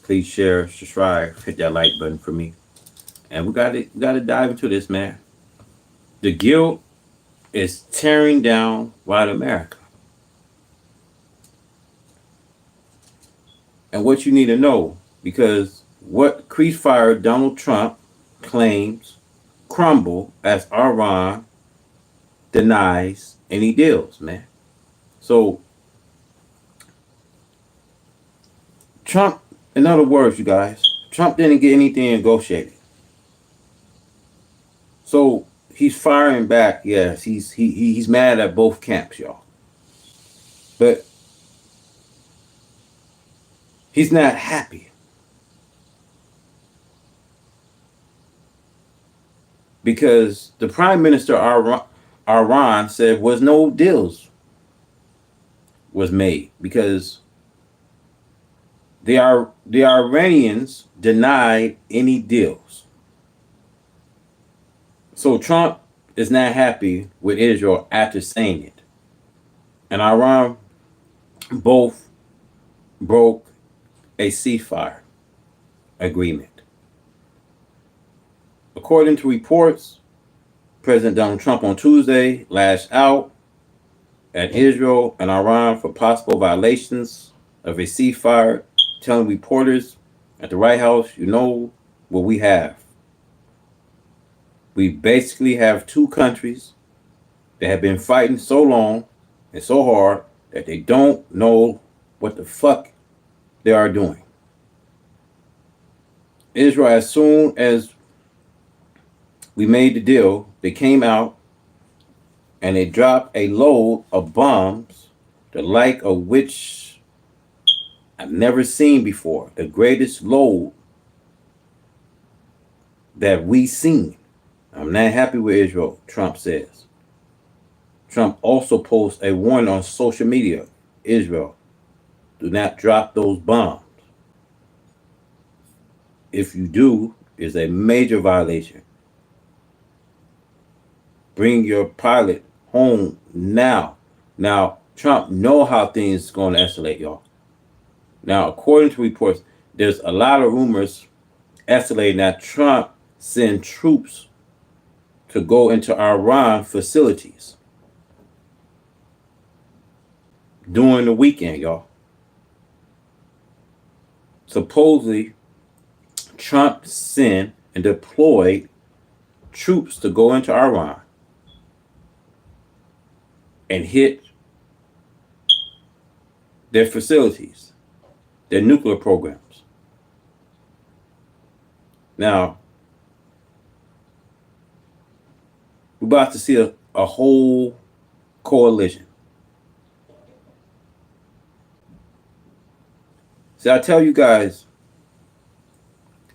Please share, subscribe, hit that like button for me. And we gotta dive into this, man. The guilt is tearing down white America. And what you need to know, because what ceasefire Donald Trump claims crumble as Iran denies any deals, man. So Trump, in other words, you guys, Trump didn't get anything negotiated. So he's firing back. Yes, he's mad at both camps, y'all. But he's not happy because the prime minister Iran said was no deals was made because the Iranians denied any deals. So Trump is not happy with Israel after saying it. And Iran both broke a ceasefire agreement. According to reports, President Donald Trump on Tuesday lashed out at Israel and Iran for possible violations of a ceasefire, telling reporters at the White House, you know what we have. We basically have two countries that have been fighting so long and so hard that they don't know what the fuck they are doing. Israel, as soon as we made the deal, they came out and they dropped a load of bombs, the like of which I've never seen before. The greatest load that we seen. I'm not happy with Israel, Trump says. Trump also posts a warning on social media. Israel, do not drop those bombs. If you do, it's a major violation. Bring your pilot home now. Now, Trump know how things going to escalate, y'all. Now, according to reports, there's a lot of rumors escalating that Trump sent troops to go into Iran facilities during the weekend, y'all. Supposedly, Trump sent and deployed troops to go into Iran and hit their facilities, their nuclear programs. Now, we're about to see a whole coalition. See, I tell you guys,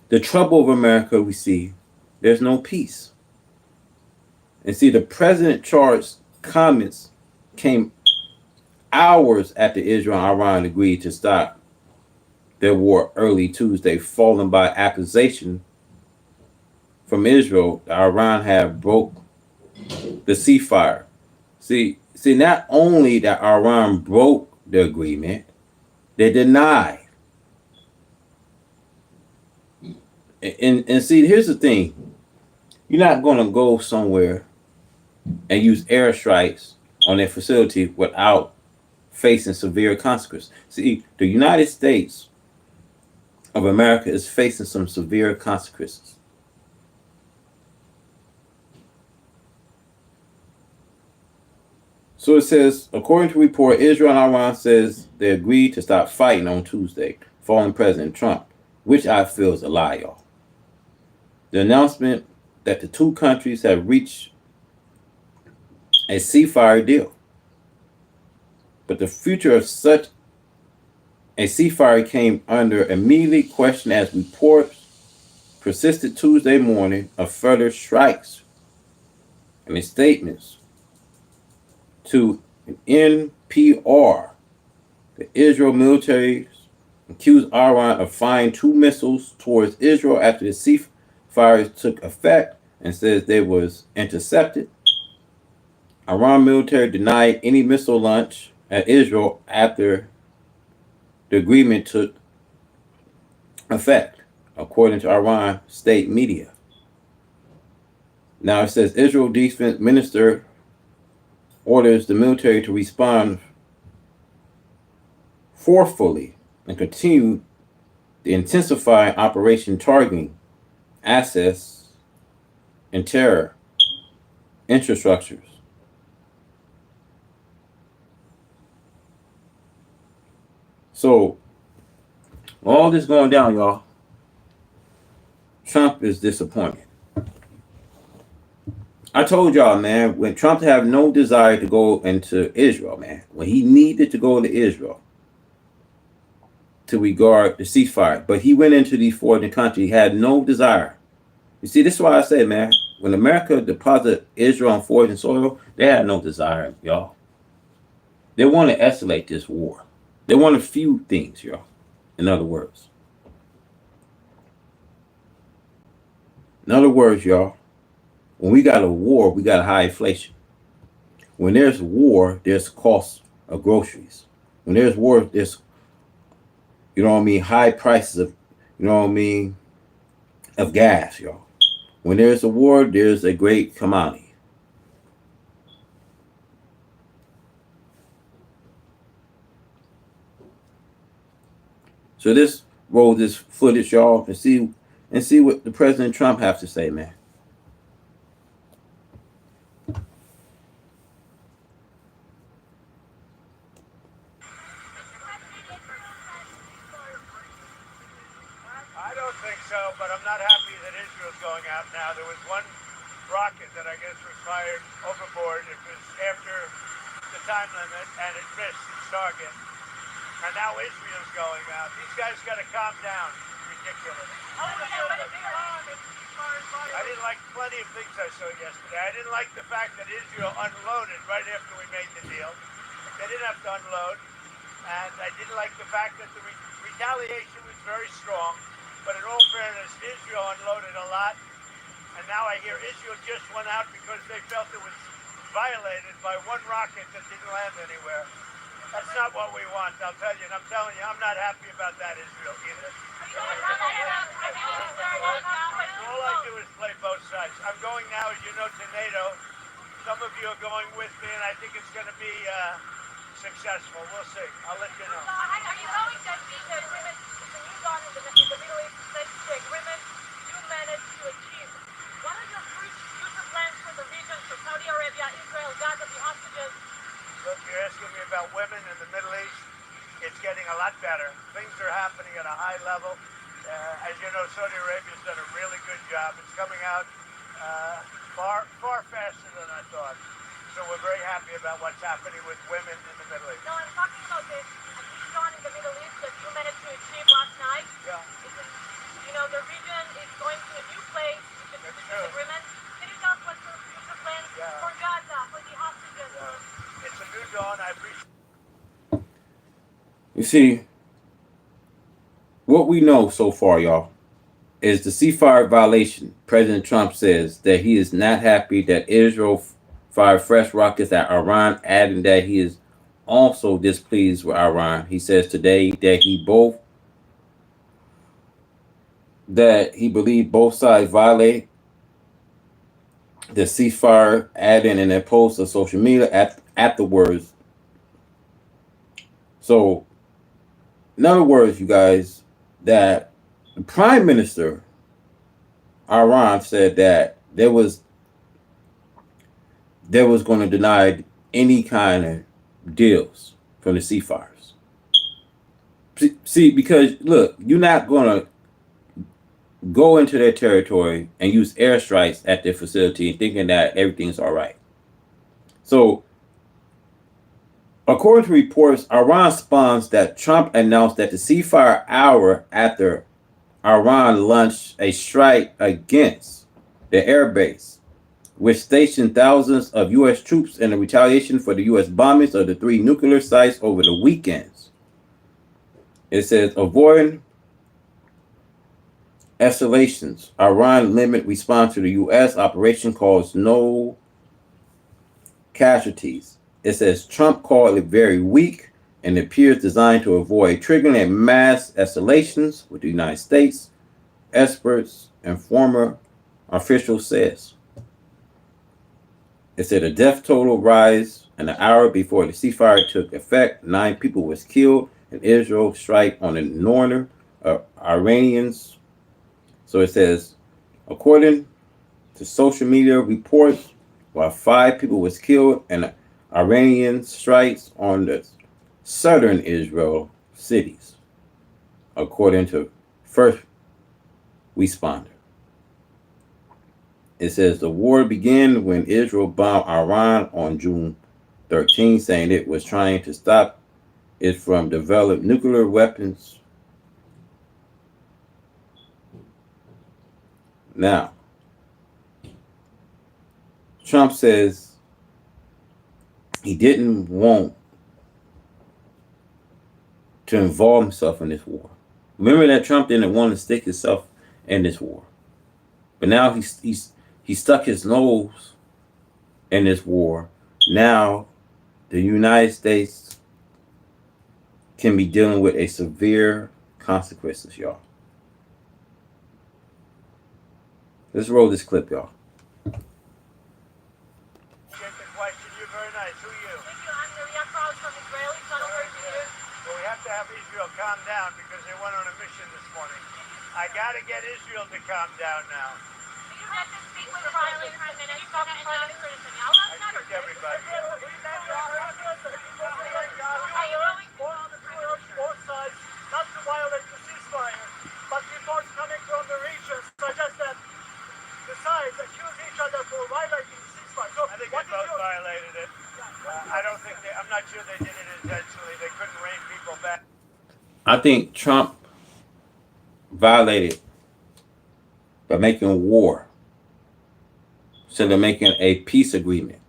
the trouble of America we see, there's no peace. And see, the president charged comments came hours after Israel and Iran agreed to stop their war early Tuesday, followed by accusation from Israel that Iran had broke the ceasefire. See, not only that Iran broke the agreement, they denied. And see, here's the thing. You're not going to go somewhere and use airstrikes on their facility without facing severe consequences. See, the United States of America is facing some severe consequences. So it says, according to report, Israel and Iran says they agreed to stop fighting on Tuesday, following President Trump, which I feel is a lie, y'all. The announcement that the two countries have reached a ceasefire deal. But the future of such a ceasefire came under immediate question as reports persisted Tuesday morning of further strikes and in statements to an NPR. The Israel military accused Iran of firing two missiles towards Israel after the ceasefire took effect and says they was intercepted. Iran military denied any missile launch at Israel after the agreement took effect, according to Iran state media. Now it says Israel defense minister orders the military to respond forcefully and continue the intensifying operation targeting assets and terror infrastructures. So all this going down, y'all. Trump is disappointed. I told y'all, man, when Trump have no desire to go into Israel, man, when he needed to go to Israel to regard the ceasefire, but he went into these foreign countries, he had no desire. You see, this is why I say, man, when America deposit Israel on foreign soil, they had no desire, y'all. They want to escalate this war. They want a few things, y'all. In other words, y'all, when we got a war, we got a high inflation. When there's war, there's cost of groceries. When there's war, there's, you know what I mean, high prices of, you know what I mean, of gas, y'all. When there's a war, there's a great commodity. So this roll this footage, y'all, and see what the President Trump have to say, man. I don't think so, but I'm not happy that Israel's going out now. There was one rocket that I guess was fired overboard. It was after the time limit, and it missed its target. And now Israel's going out. These guys got to calm down. It's ridiculous. I didn't like plenty of things I saw yesterday. I didn't like the fact that Israel unloaded right after we made the deal. They didn't have to unload. And I didn't like the fact that the retaliation was very strong. But in all fairness, Israel unloaded a lot. And now I hear Israel just went out because they felt it was violated by one rocket that didn't land anywhere. That's not what we want, I'll tell you. And I'm telling you, I'm not happy about that, Israel, either. All I do is play both sides. I'm going now, as you know, to NATO. Some of you are going with me, and I think it's going to be successful. We'll see. I'll let you know. Are you going to see the agreement, the news on in the Middle East says the agreement you managed to achieve? What are your future plans for the region, for Saudi Arabia, Israel, Gaza, the hostages? Look, you're asking me about women in the Middle East. It's getting a lot better. Things are happening at a high level. As you know, Saudi Arabia's done a really good job. It's coming out far faster than I thought. So we're very happy about what's happening with women in the Middle East. No, I'm talking about this peace on in the Middle East that you managed to achieve last night. Yeah. You know, the region is going to a new place with this agreement. Can you tell us what's your future plans for Gaza, for the hostages? It's a new dawn. I appreciate. You see, what we know so far, y'all, is the ceasefire violation. President Trump says that he is not happy that Israel fired fresh rockets at Iran, adding that he is also displeased with Iran. He says today that he believed both sides violate the ceasefire, adding in a post on social media afterwards. So, in other words, you guys, that the Prime Minister Iran said that there was going to deny any kind of deals from the ceasefires. See, because look, you're not going to go into their territory and use airstrikes at their facility thinking that everything's all right. So, according to reports, Iran responds that Trump announced that the ceasefire hour after Iran launched a strike against the airbase, which stationed thousands of U.S. troops in retaliation for the U.S. bombings of the 3 nuclear sites over the weekends. It says, avoiding escalations, Iran limit response to the U.S. operation caused no casualties. It says Trump called it very weak and it appears designed to avoid triggering a mass escalations with the United States, experts and former officials says. It said a death total rise an hour before the ceasefire took effect. 9 people was killed in Israel strike on the northern Iranians. So it says, according to social media reports, while 5 people was killed in Iranian strikes on the southern Israel cities, according to first responder. It says the war began when Israel bombed Iran on June 13, saying it was trying to stop it from developing nuclear weapons. Now, Trump says he didn't want to involve himself in this war. Remember that Trump didn't want to stick himself in this war. But now he stuck his nose in this war. Now the United States can be dealing with a severe consequences, y'all. Let's roll this clip, y'all. Question. You're very nice. Who are you? Thank you. I'm Maria Kraus from Israeli Channel 32. Well, we have to have Israel calm down because they went on a mission this morning. I got to get Israel to calm down now. You have to speak with the Prime Minister and then talk to Prime Minister Netanyahu. I That's not think everybody. Are you willing to call the Prime Minister? Both sides not to violate the ceasefire, but reports coming from the region suggest that the sides accuse each other for violating the ceasefire. So I think they both violated it. I don't think I'm not sure they did it intentionally. They couldn't rein people back. I think Trump violated by making war instead of making a peace agreement.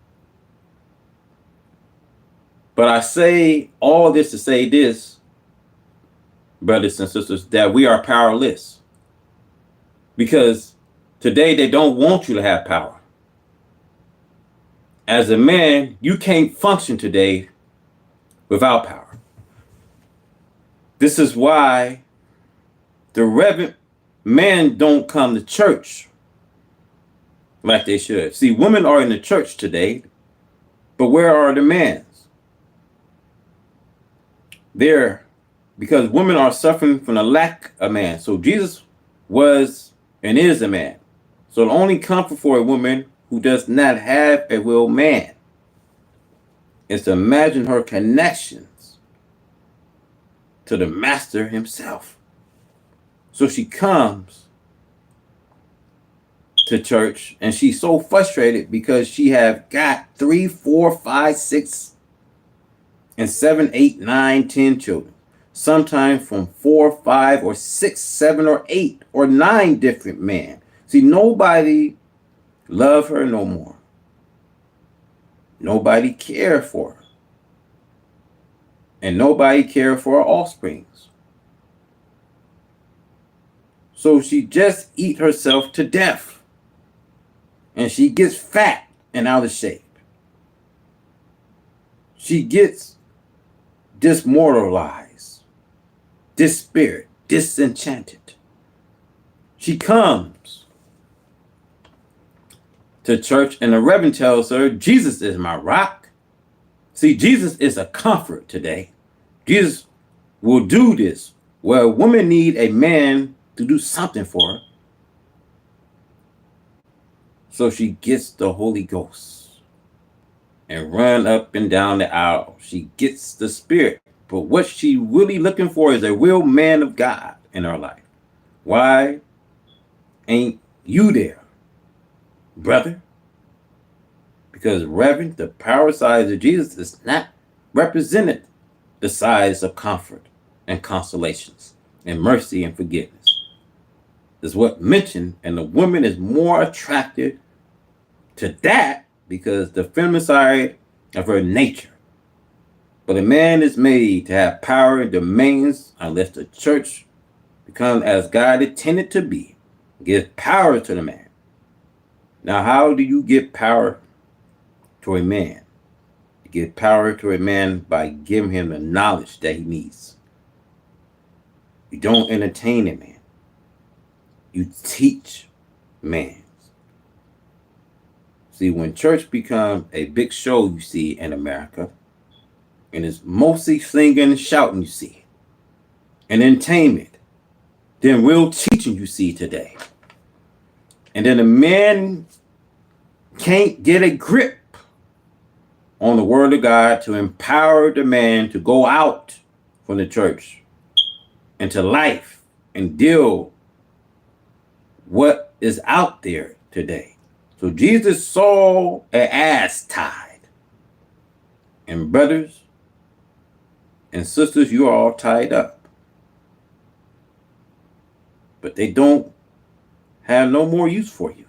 But I say all this to say this, brothers and sisters, that we are powerless. Because today they don't want you to have power. As a man, you can't function today without power. This is why the reverend men don't come to church like they should. See, women are in the church today, but where are the men? There, because women are suffering from the lack of man. So Jesus was and is a man. So the only comfort for a woman who does not have a real man is to imagine her connections to the master himself. So she comes to church and she's so frustrated because she have got 3, 4, 5, 6, and 7, 8, 9, 10 children. Sometimes from 4, 5, or 6, 7, or 8, or 9 different men. See, nobody love her no more. Nobody care for her. And nobody care for her offsprings. So she just eat herself to death. And she gets fat and out of shape. She gets dismoralized, dispirit, disenchanted. She comes to church and the reverend tells her, Jesus is my rock. See, Jesus is a comfort today. Jesus will do this where a woman need a man to do something for her. So she gets the Holy Ghost and run up and down the aisle. She gets the Spirit. But what she really looking for is a real man of God in her life. Why ain't you there, brother? Because Reverend, the power size of Jesus is not represented the size of comfort and consolations and mercy and forgiveness. Is what mentioned, and the woman is more attracted to that because the feminine side of her nature. But a man is made to have power and domains unless the church becomes as God intended to be. Gives power to the man. Now, how do you give power to a man? to give power to a man by giving him the knowledge that he needs. You don't entertain a man. You teach man. See, when church become a big show you see in America, and it's mostly singing and shouting you see, and entertainment, then real teaching you see today. And then the man can't get a grip on the word of God to empower the man to go out from the church into life and deal what is out there today. So Jesus saw an ass tied. And brothers and sisters, you are all tied up. But they don't have no more use for you.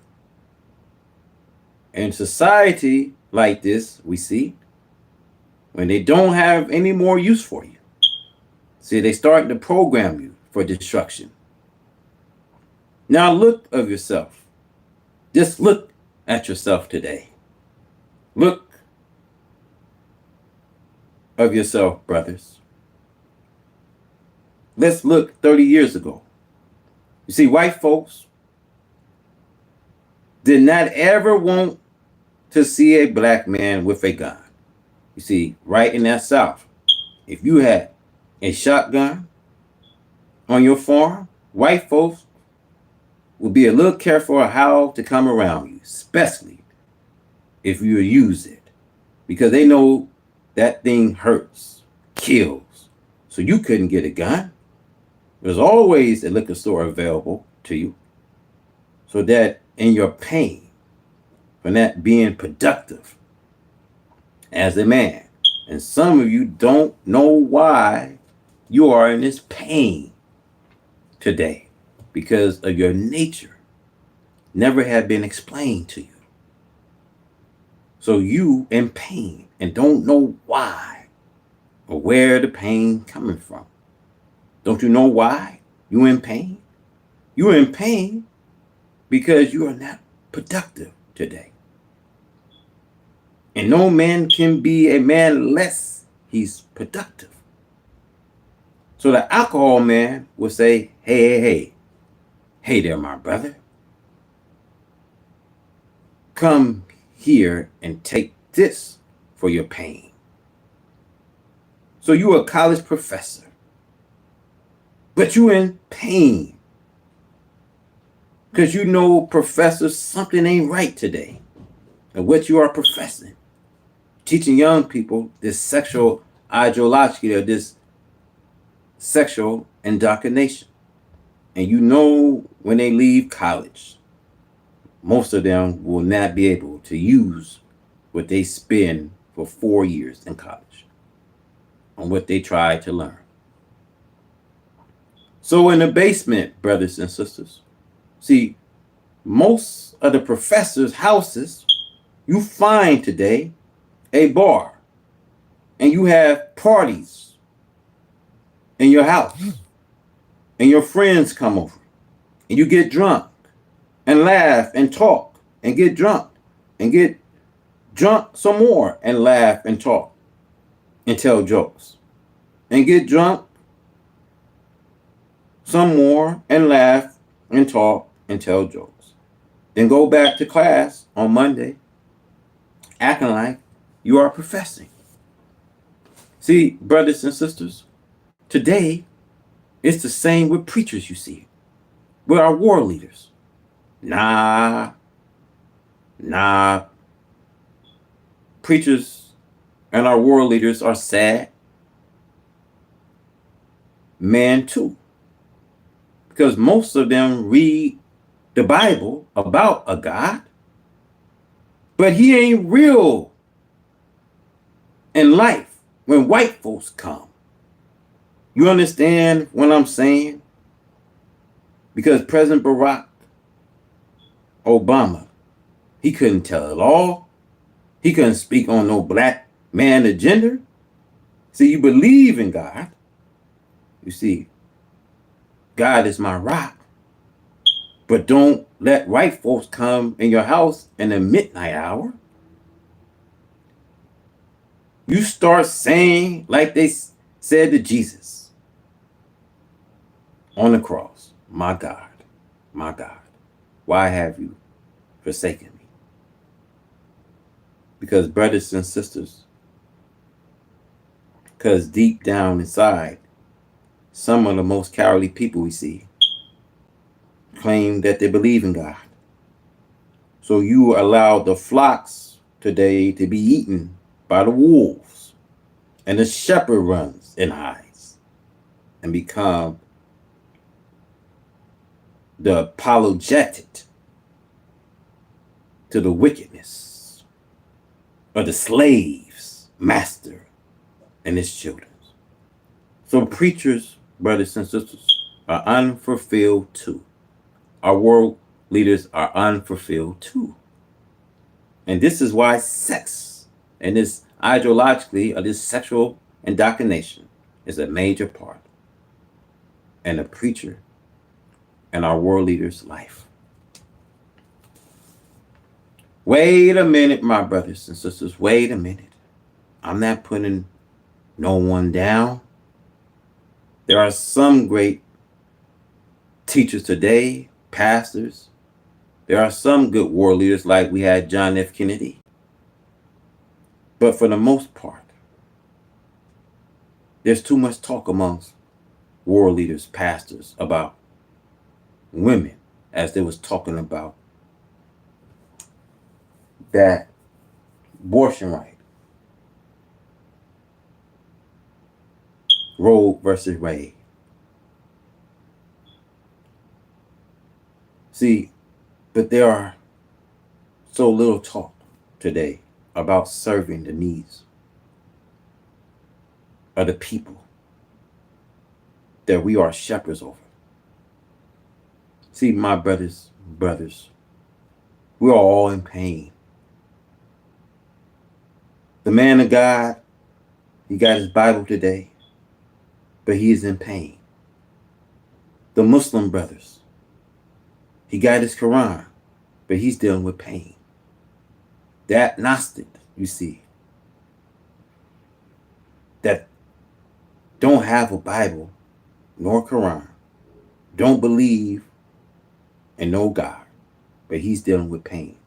In society like this, we see, when they don't have any more use for you, see, they start to program you for destruction. Now look of yourself. Just look at yourself today. Look of yourself, brothers. Let's look 30 years ago. You see, white folks did not ever want to see a black man with a gun. You see, right in that South, if you had a shotgun on your farm, white folks would be a little careful how to come around you, especially if you use it, because they know that thing hurts, kills. So you couldn't get a gun. There's always a liquor store available to you, so that in your pain for not being productive as a man, and some of you don't know why you are in this pain today, because of your nature never had been explained to you. So you in pain and don't know why or where the pain coming from. Don't you know why you in pain? You're in pain because you are not productive today. And no man can be a man unless he's productive. So the alcohol man will say, hey there, my brother. Come here and take this for your pain. So you a college professor, but you in pain because you know, professor, something ain't right today. And what you are professing, teaching young people this sexual ideology or this sexual indoctrination. And you know, when they leave college, most of them will not be able to use what they spend for 4 years in college on what they try to learn. So in the basement, brothers and sisters, see, most of the professors' houses, you find today a bar, and you have parties in your house, and your friends come over, and you get drunk and laugh and talk and get drunk and get drunk some more and laugh and talk and tell jokes and get drunk some more and laugh and talk and tell jokes. Then go back to class on Monday acting like you are professing. See, brothers and sisters, today it's the same with preachers, you see, with our war leaders. Nah. Preachers and our war leaders are sad men too, because most of them read the Bible about a God, but he ain't real in life when white folks come. You understand what I'm saying? Because President Barack Obama, he couldn't tell it all. He couldn't speak on no black man agenda. See, you believe in God. You see, God is my rock. But don't let white folks come in your house in the midnight hour You start saying like they said to Jesus on the cross, my God, why have you forsaken me? Because brothers and sisters, because deep down inside, some of the most cowardly people we see claim that they believe in God. So you allow the flocks today to be eaten by the wolves, and the shepherd runs and hides and become the apologetic to the wickedness of the slave's master and his children. So preachers, brothers and sisters, are unfulfilled too. Our world leaders are unfulfilled too. And this is why sex and this ideologically or this sexual indoctrination is a major part in a preacher and our world leaders' life. Wait a minute, my brothers and sisters. Wait a minute. I'm not putting no one down. There are some great teachers today, pastors. There are some good world leaders like we had John F. Kennedy. But for the most part, there's too much talk amongst world leaders, pastors about women as they was talking about that abortion right. Roe versus Wade. See, but there are so little talk today about serving the needs of the people that we are shepherds over. See, my brothers, we're all in pain. The man of God, he got his Bible today, but he is in pain. The Muslim brothers, he got his Quran, but he's dealing with pain. That Gnostic, you see, that don't have a Bible nor Quran, don't believe in no God, but he's dealing with pain.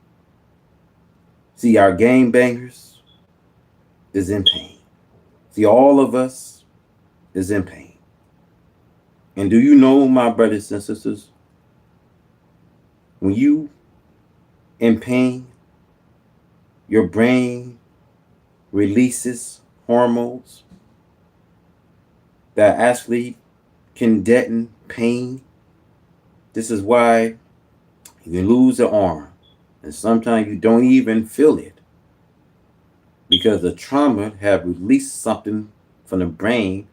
See, our game bangers is in pain. See, all of us is in pain. And do you know, my brothers and sisters, when you in pain, your brain releases hormones that actually can deaden pain. This is why you can lose an arm, and sometimes you don't even feel it because the trauma have released something from the brain.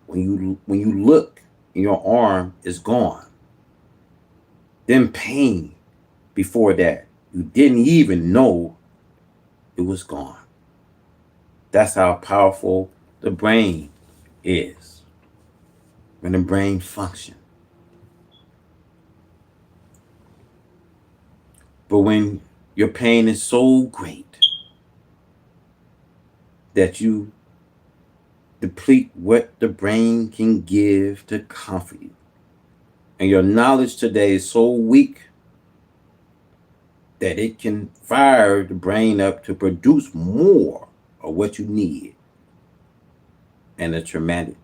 When you look, and your arm is gone. Then pain before that, you didn't even know it was gone. That's how powerful the brain is when the brain functions. But when your pain is so great that you deplete what the brain can give to comfort you, and your knowledge today is so weak that it can fire the brain up to produce more of what you need in a traumatic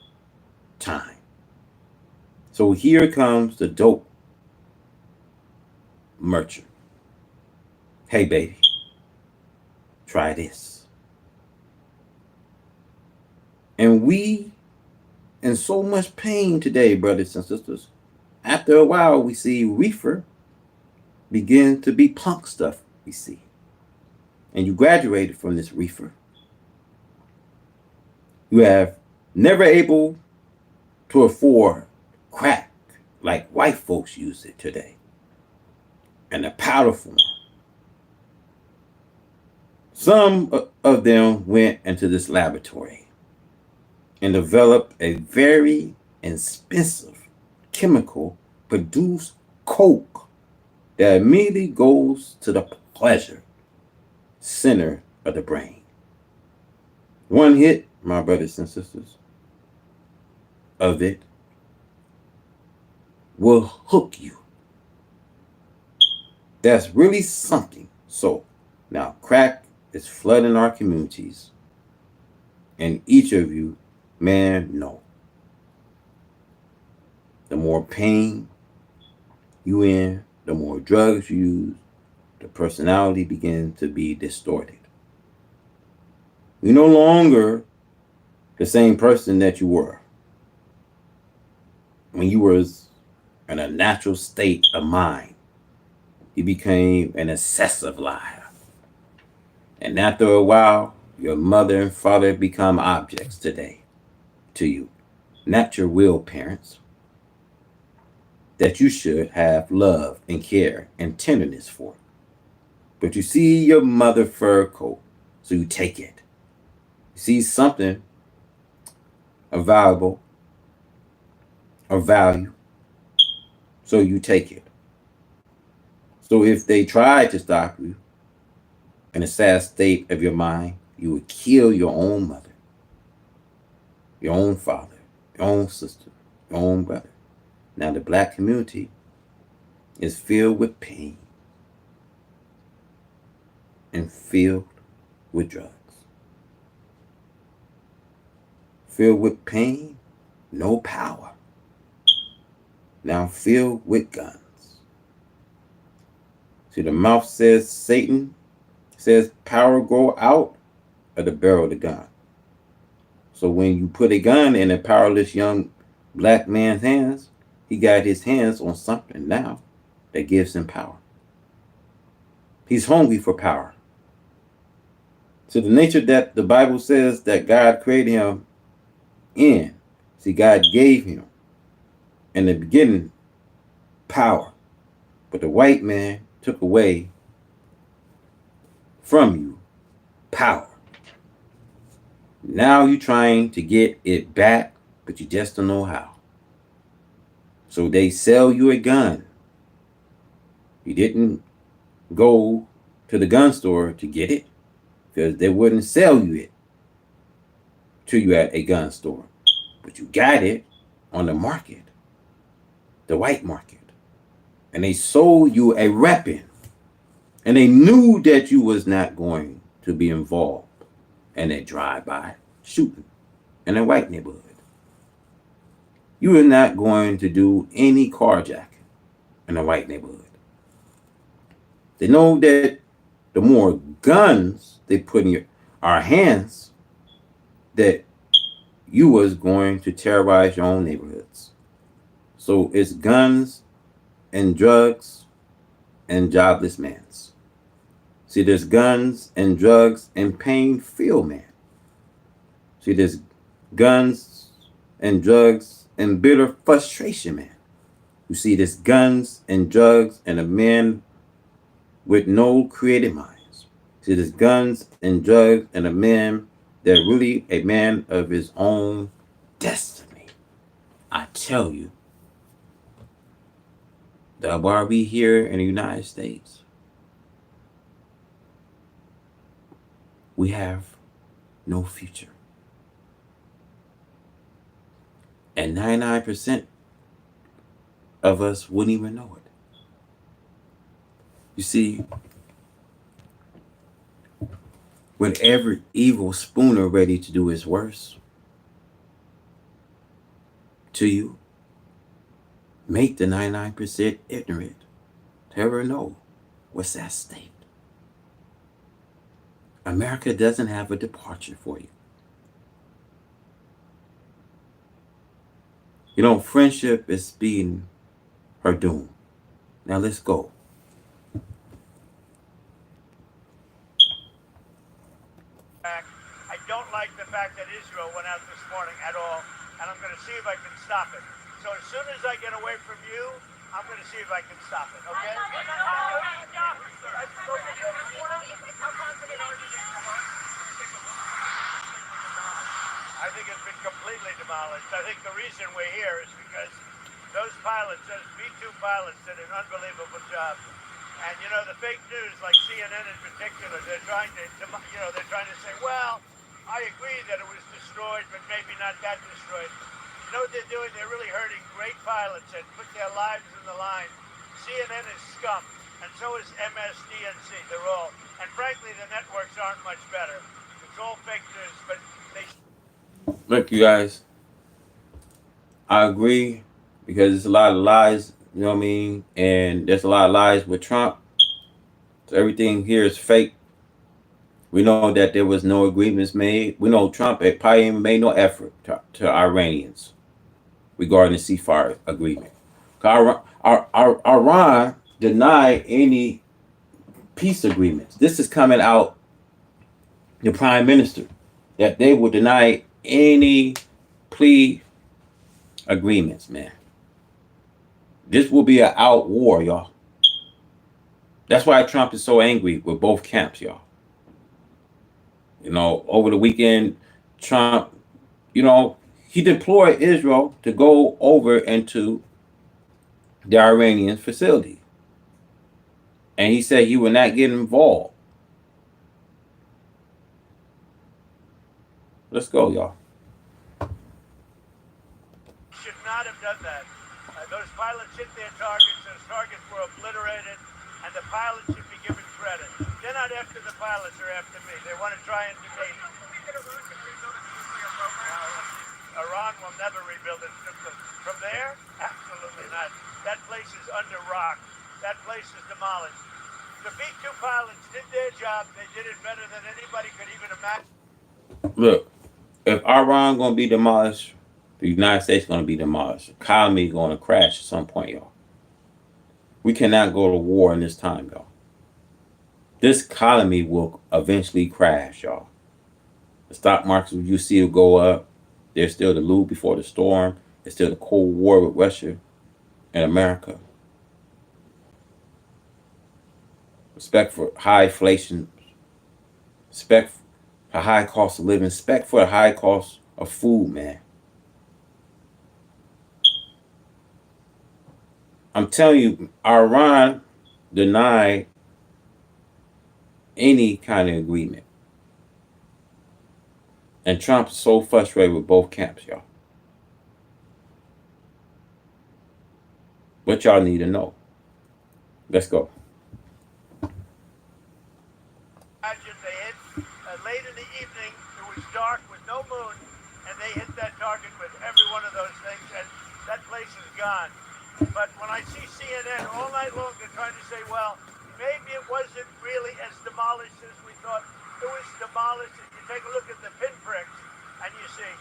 time. So here comes the dope merchant. Hey, baby, try this. And we in so much pain today, brothers and sisters. After a while, we see reefer begin to be punk stuff we see. And you graduated from this reefer. You have never able to afford crack like white folks use it today. And the powder form. Some of them went into this laboratory and developed a very expensive chemical, produced coke that immediately goes to the pleasure center of the brain. One hit, my brothers and sisters, of it will hook you. That's really something. So now crack is flooding our communities, and each of you, man, know. The more pain you in, the more drugs you use, the personality begins to be distorted. You're no longer the same person that you were when you was in a natural state of mind. You became an excessive liar. And after a while, your mother and father become objects today to you, not your real parents that you should have love and care and tenderness for. But you see your mother fur coat, so you take it. You see something of valuable or value, so you take it. So if they try to stop you in a sad state of your mind, you would kill your own mother, your own father, your own sister, your own brother. Now the black community is filled with pain and filled with drugs. Filled with pain, no power. Now filled with guns. See, the mouth says Satan says power go out of the barrel of the gun. So when you put a gun in a powerless young black man's hands, he got his hands on something now that gives him power. He's hungry for power. So the nature that the Bible says that God created him in, see, God gave him in the beginning power, but the white man took away from you power. Now you're trying to get it back, but you just don't know how. So they sell you a gun. You didn't go to the gun store to get it because they wouldn't sell you it to you at a gun store. But you got it on the market, the white market. And they sold you a weapon. And they knew that you was not going to be involved in a drive-by shooting in a white neighborhood. You were not going to do any carjacking in a white neighborhood. They know that the more guns they put in our hands, that you was going to terrorize your own neighborhoods. So it's guns and drugs and jobless mans. See, there's guns and drugs and pain-filled man. See, there's guns and drugs and bitter frustration man. You see, there's guns and drugs and a man with no creative minds. See, there's guns and drugs and a man that really a man of his own destiny. I tell you, that while we here in the United States, we have no future. And 99% of us wouldn't even know it. You see, when every evil spooner ready to do his worst to you, make the 99% ignorant to ever know what's at stake. America doesn't have a departure for you. You know, friendship is speeding her doom. Now let's go. I don't like the fact that Israel went out this morning at all, and I'm going to see if I can stop it. So as soon as I get away from you, I'm going to see if I can stop it, okay? I think it's been completely demolished. I think the reason we're here is because those pilots, those B-2 pilots, did an unbelievable job. And the fake news, like CNN in particular, they're trying to say, well, I agree that it was destroyed, but maybe not that destroyed. You know what they're doing? They're really hurting great pilots and put their lives in the line. CNN is scum, and so is MSDNC. They're all, and frankly, the networks aren't much better. It's all fake news, but they. Look, you guys, I agree because there's a lot of lies, you know what I mean? And there's a lot of lies with Trump. So everything here is fake. We know that there was no agreements made. We know Trump had probably even made no effort to Iranians regarding the ceasefire agreement. Iran denied any peace agreements. This is coming out the prime minister that they will deny any plea agreements, man. This will be an out war, y'all. That's why Trump is so angry with both camps, y'all. You know, over the weekend, Trump, you know, he deployed Israel to go over into the Iranian facility. And he said he would not get involved. Let's go, y'all. Should not have done that. Those pilots hit their targets. Those targets were obliterated, and the pilots should be given credit. They're not after the pilots; they're after me. They want to try and demean. Iran will never rebuild its nuclear. From there, absolutely not. That place is under rock. That place is demolished. The B-2 pilots did their job. They did it better than anybody could even imagine. Look, if Iran gonna be demolished, the United States gonna be demolished. The economy gonna crash at some point, y'all. We cannot go to war in this time, y'all. This economy will eventually crash, y'all. The stock market, you see, will go up. There's still the lube before the storm. There's still the Cold War with Russia and America. Respect for high inflation. Respect for high cost of living. Respect for the high cost of food, man. I'm telling you, Iran denied any kind of agreement. And Trump's so frustrated with both camps, y'all. What y'all need to know. Let's go. Imagine they hit late in the evening. It was dark with no moon, and they hit that target with every one of those things, and that place is gone. But when I see CNN all night long, they're trying to say, well, maybe it wasn't really as demolished as we thought. It was demolished. If you take a look at the pinpricks, and you see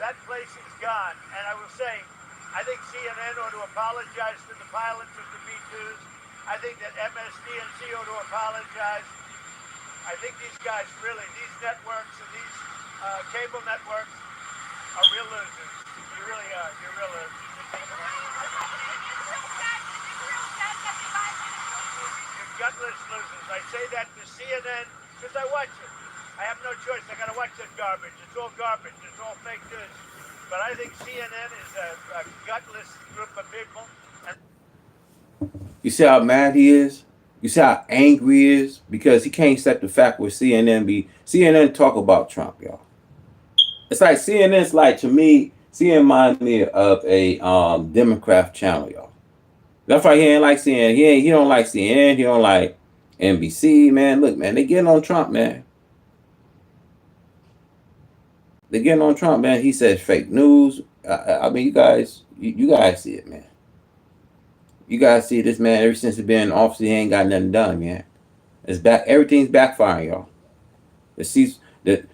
that place is gone. And I will say, I think CNN ought to apologize to the pilots of the B-2s. I think that MSDNC ought to apologize. I think these guys really, these networks and these cable networks are real losers. You really are. You're real losers. You're gutless losers. I say that to CNN because I watch it. I have no choice. I got to watch that garbage. It's all garbage. It's all fake news. But I think CNN is a gutless group of people. And You see how mad he is? You see how angry he is? Because he can't accept the fact where CNN talk about Trump, y'all. It's like CNN's like, to me, CNN reminds me of a Democrat channel, y'all. That's why he ain't like CNN. He don't like CNN. He don't like NBC, man. Look, man, they getting on Trump, man. They getting on Trump, man. He says fake news. I mean, you guys see it, man. You guys see this man ever since he's been in office. He ain't got nothing done, man. It's back. Everything's backfiring, y'all. The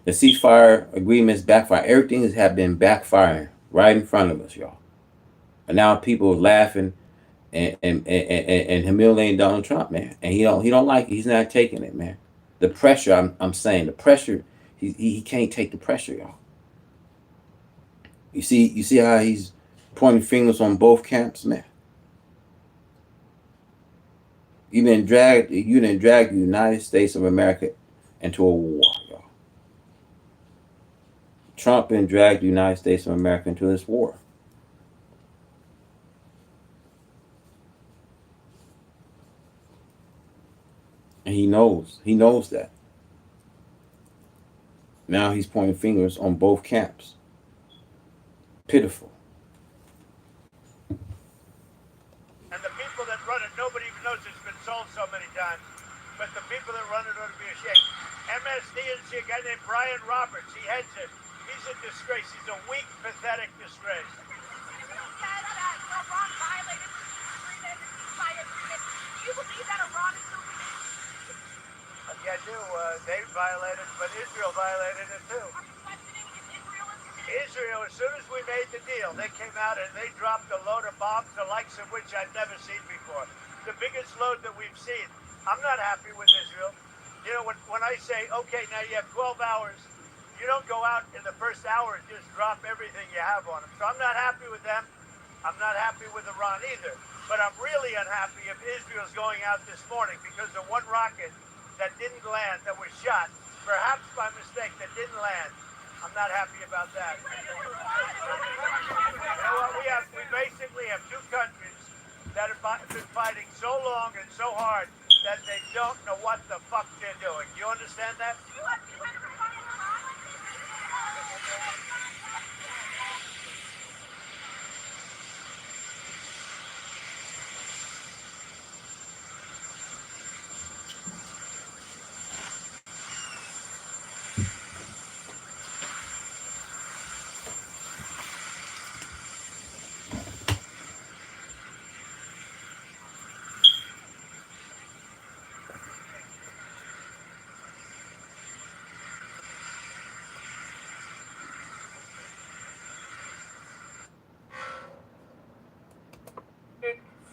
ceasefire agreements backfire. Everything has been backfiring right in front of us, y'all. And now people are laughing and humiliating Donald Trump, man. And he don't like it. He's not taking it, man. The pressure. I'm saying the pressure. He can't take the pressure, y'all. You see how he's pointing fingers on both camps, man. You didn't drag the United States of America into a war, y'all. Trump didn't drag the United States of America into this war. And he knows that. Now he's pointing fingers on both camps. Pitiful. And the people that run it, nobody even knows it's been sold so many times. But the people that run it ought to be ashamed. MSD is a guy named Brian Roberts. He heads it. He's a disgrace. He's a weak, pathetic disgrace. Do you believe that Iran is still Yeah, I do. They violated, but Israel violated it too. Israel, as soon as we made the deal, they came out and they dropped a load of bombs, the likes of which I've never seen before. The biggest load that we've seen. I'm not happy with Israel. You know, when I say, okay, now you have 12 hours, you don't go out in the first hour and just drop everything you have on them. So I'm not happy with them. I'm not happy with Iran either. But I'm really unhappy if Israel's going out this morning because the one rocket that didn't land, that was shot, perhaps by mistake, that didn't land. I'm not happy about that. You know what? We basically have two countries that have been fighting so long and so hard that they don't know what the fuck they're doing. You understand that?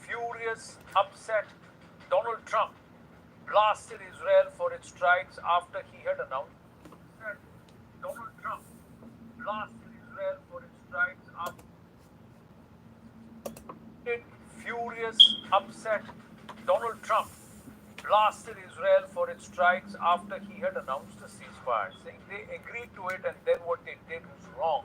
Furious, upset, Donald Trump blasted Israel for its strikes after he had announced. Donald Trump blasted Israel for its strikes after. Furious, upset, Donald Trump blasted Israel for its strikes after he had announced a ceasefire, saying they agreed to it and then what they did was wrong.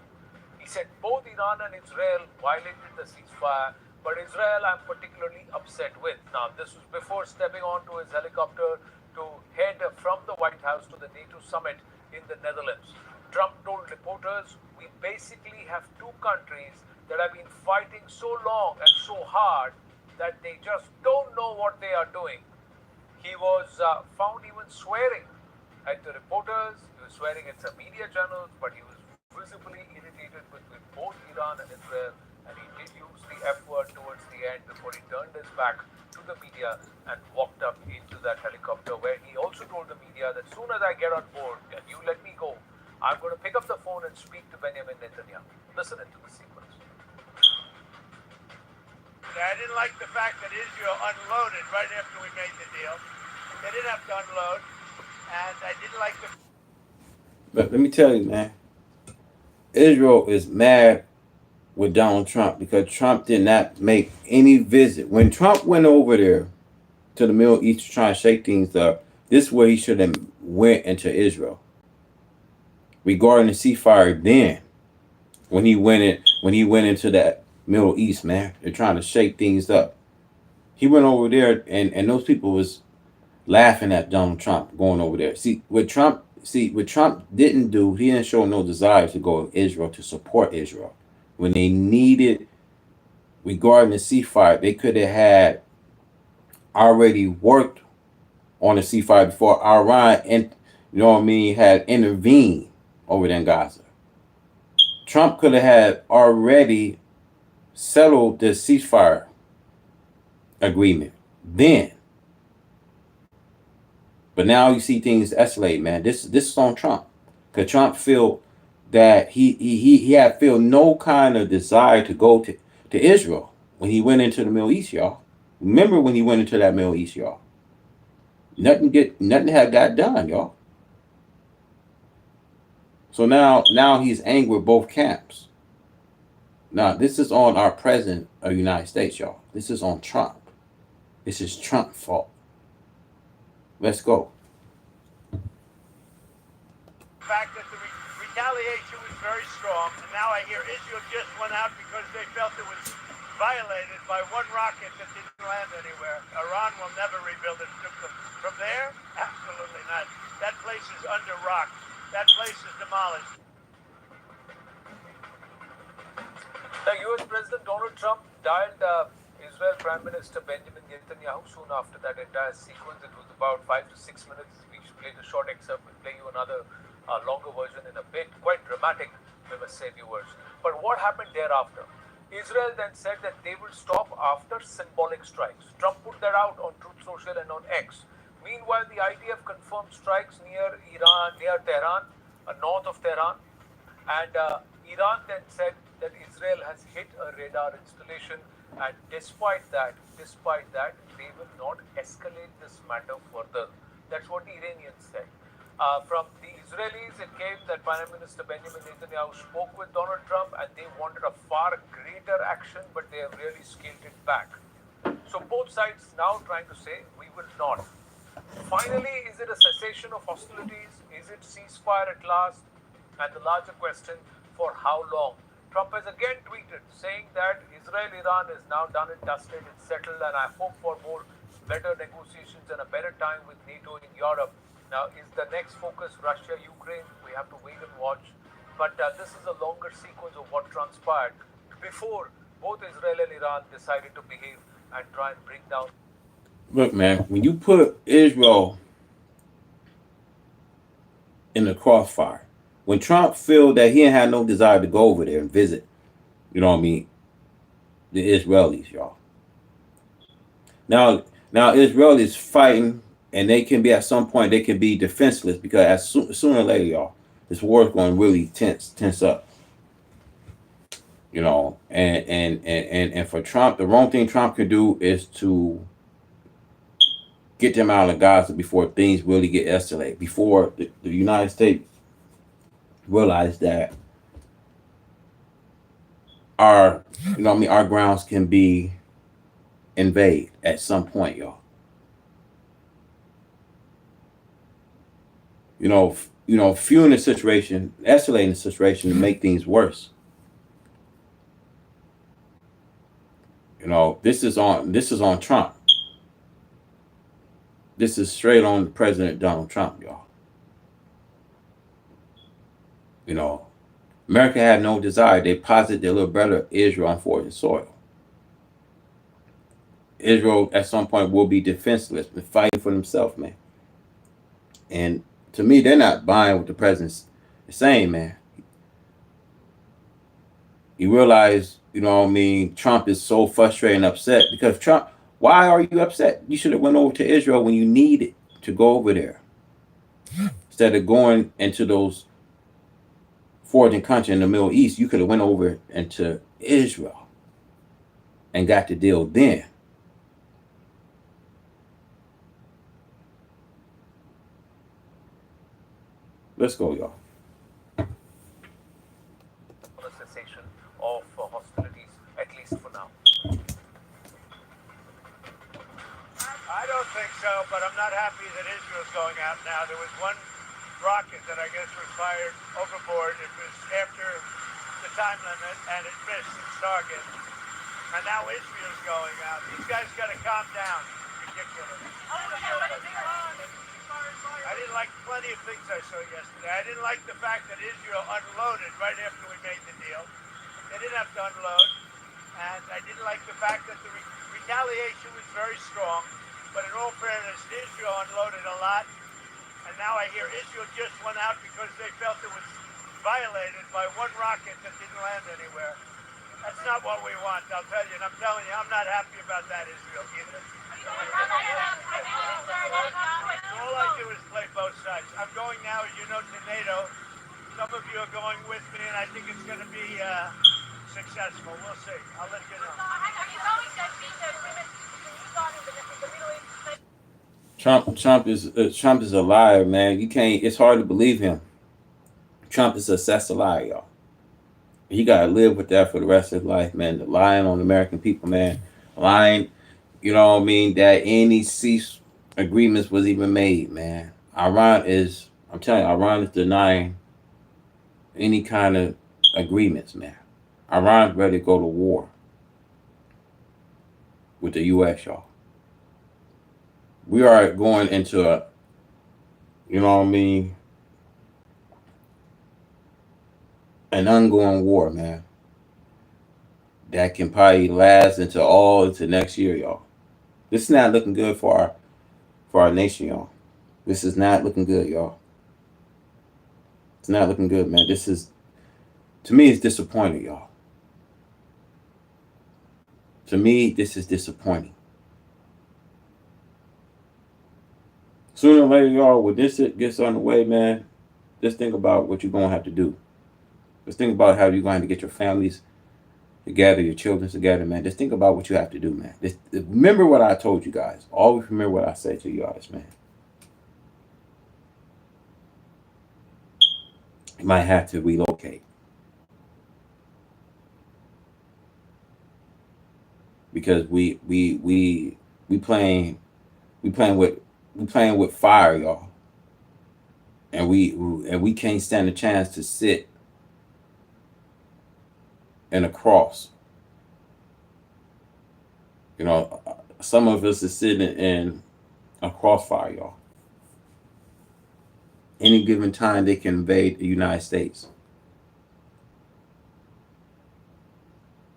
He said both Iran and Israel violated the ceasefire, but Israel I'm particularly upset with. Now, this was before stepping onto his helicopter to head from the White House to the NATO summit in the Netherlands. Trump told reporters, we basically have two countries that have been fighting so long and so hard that they just don't know what they are doing. He was found even swearing at the reporters. He was swearing at some media channels, but he was visibly irritated with both Iran and Israel, and he did use the F word towards the end before he turned his back to the media and walked up into that helicopter, where he also told the media that as soon as I get on board and you let me go, I'm going to pick up the phone and speak to Benjamin Netanyahu. Listen into the sequence. I didn't like the fact that Israel unloaded right after we made the deal. They didn't have to unload, and I didn't like the. But let me tell you, man, Israel is mad with Donald Trump because Trump did not make any visit. When Trump went over there to the Middle East to try and shake things up, this is where he should have went into Israel. Regarding the ceasefire then, when he went into that Middle East, man, they're trying to shake things up. He went over there and those people was laughing at Donald Trump going over there. What Trump didn't do, he didn't show no desire to go to Israel to support Israel. When they needed, regarding the ceasefire, they could have had already worked on the ceasefire before Iran and had intervened over there in Gaza. Trump could have had already settled the ceasefire agreement then. But now you see things escalate, man. This is on Trump. Because Trump feel that he had feel no kind of desire to go to Israel when he went into the Middle East, y'all. Remember when he went into that Middle East, y'all. Nothing had got done, y'all. So now he's angry with both camps. Now, this is on our president of the United States, y'all. This is on Trump. This is Trump's fault. Let's go. The fact that the retaliation was very strong, and now I hear Israel just went out because they felt it was violated by one rocket that didn't land anywhere. Iran will never rebuild it. From there, absolutely not. That place is under rock. that place is demolished. The US President Donald Trump dialed Israel Prime Minister Benjamin Netanyahu soon after that entire sequence. It was about 5 to 6 minutes. We played a short excerpt. We'll play you another longer version in a bit. Quite dramatic, we must say, viewers. But what happened thereafter? Israel then said that they will stop after symbolic strikes. Trump put that out on Truth Social and on X. Meanwhile, the IDF confirmed strikes near Iran, near Tehran, north of Tehran, and Iran then said that Israel has hit a radar installation, and despite that, they will not escalate this matter further. That's what the Iranians said. From the Israelis, it came that Prime Minister Benjamin Netanyahu spoke with Donald Trump, and they wanted a far greater action, but they have really scaled it back. So both sides now trying to say we will not. Finally, is it a cessation of hostilities? Is it ceasefire at last? And the larger question, for how long? Trump has again tweeted saying that Israel-Iran is now done and dusted, it's settled, and I hope for more better negotiations and a better time with NATO in Europe. Now, is the next focus Russia-Ukraine? We have to wait and watch. But this is a longer sequence of what transpired before both Israel and Iran decided to behave and try and bring down. Look, man, when you put Israel in the crossfire, when Trump felt that he didn't have no desire to go over there and visit, you know what I mean, the Israelis, y'all. Now Israelis fighting, and they can be at some point they can be defenseless because sooner or later, y'all, this war is going to really tense up. You know, and for Trump, the wrong thing Trump could do is to get them out of Gaza before things really get escalated, before the United States realize that our grounds can be invaded at some point, y'all. Fueling the situation, escalating the situation to make things worse. This is on Trump. This is straight on President Donald Trump, y'all. America had no desire. They posited their little brother Israel on foreign soil. Israel at some point will be defenseless and fighting for themselves, man. And to me, they're not buying what the president's saying, man. You realize, Trump is so frustrated and upset because Trump, why are you upset? You should have went over to Israel when you needed to go over there. Instead of going into those foreign countries in the Middle East, you could have went over into Israel and got the deal then. Let's go, y'all. A cessation of hostilities, at least for now. I don't think so, but I'm not happy that Israel's going out now. There was one rocket that I guess was fired overboard. It was after the time limit, and it missed its target. And now Israel's going out. These guys got to calm down. It's ridiculous. I didn't like plenty of things I saw yesterday. I didn't like the fact that Israel unloaded right after we made the deal. They didn't have to unload. And I didn't like the fact that the retaliation was very strong. But in all fairness, Israel unloaded a lot. And now I hear Israel just went out because they felt it was violated by one rocket that didn't land anywhere. That's not what we want, I'll tell you. And I'm telling you, I'm not happy about that, Israel, either. All I do is play both sides. I'm going now, to NATO. Some of you are going with me, and I think it's going to be successful. We'll see. I'll let you know. Trump is a liar, man. You can't. It's hard to believe him. Trump is a successful liar, y'all. He gotta live with that for the rest of his life, man. The lying on the American people, man. Lying, that any cease agreements was even made, man. Iran is denying any kind of agreements, man. Iran's ready to go to war with the U.S., y'all. We are going into a, an ongoing war, man, that can probably last into next year, y'all. This is not looking good for our nation, y'all. This is not looking good, y'all. It's not looking good, man. This is, to me, it's disappointing, y'all. To me, this is disappointing. Sooner or later, y'all, when this gets on the way, man, just think about what you're going to have to do. Just think about how you're going to have to get your families together, your children together, man. Just think about what you have to do, man. Remember what I told you guys. Always remember what I said to you guys, man. You might have to relocate. Because we playing with fire, y'all. And we can't stand a chance to sit in a cross. You know, some of us is sitting in a crossfire, y'all. Any given time they can invade the United States.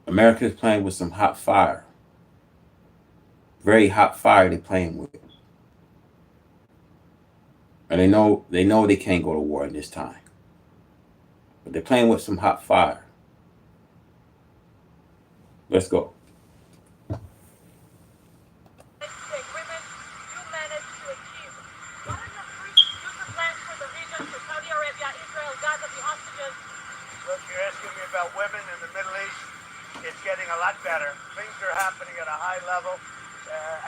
America is playing with some hot fire. Very hot fire they're playing with. And they know they can't go to war at this time. But they're playing with some hot fire. Let's go. Agreement you managed to achieve. What are your future plans for the region, for Saudi Arabia, Israel, Gaza, the hostages? Look, you're asking me about women in the Middle East. It's getting a lot better. Things are happening at a high level.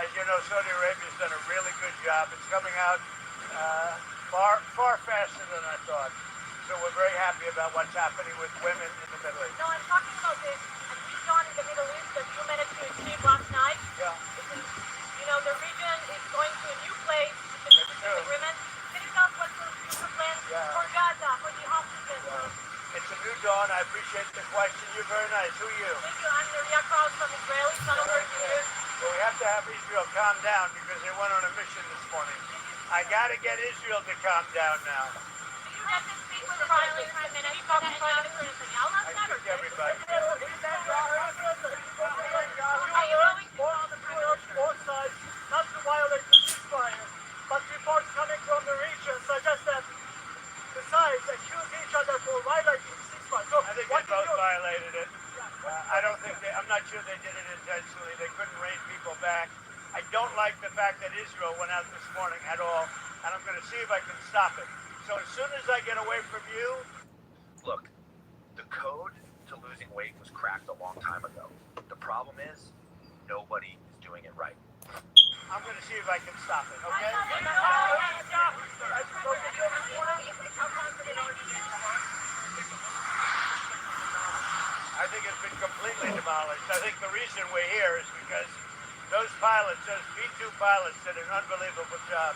As you know, Saudi Arabia's done a really good job. It's coming out far faster than I thought. So we're very happy about what's happening with women in the Middle East. No, I'm talking about this region in the Middle East that you managed to achieve last night. Yeah. The region is going to a new place with the peace agreement. Can you tell us what's your future plans for Gaza, for the hostages? It's a new dawn. I appreciate the question. You're very nice. Who are you? Thank you. I'm Nuria Kraus from Israeli Channel News. Well, we have to have Israel calm down because they went on a mission this morning. I got to get Israel to calm down now. Do you have to speak with the Israeli Prime Minister Netanyahu? I think everybody. Are you going to call the Prime Minister? Both sides not to violate the ceasefire, but reports coming from the region suggest that the sides accuse each other for violating the ceasefire. So I think what they both do you- violated it. I don't think I'm not sure they did it intentionally. They couldn't rein people back. I don't like the fact that Israel went out this morning at all, and I'm going to see if I can stop it. So as soon as I get away from you, Look, the code to losing weight was cracked a long time ago. The problem is, nobody is doing it right. I'm going to see if I can stop it, okay? I think it's been completely demolished. I think the reason we're here is because those pilots, those B-2 pilots, did an unbelievable job.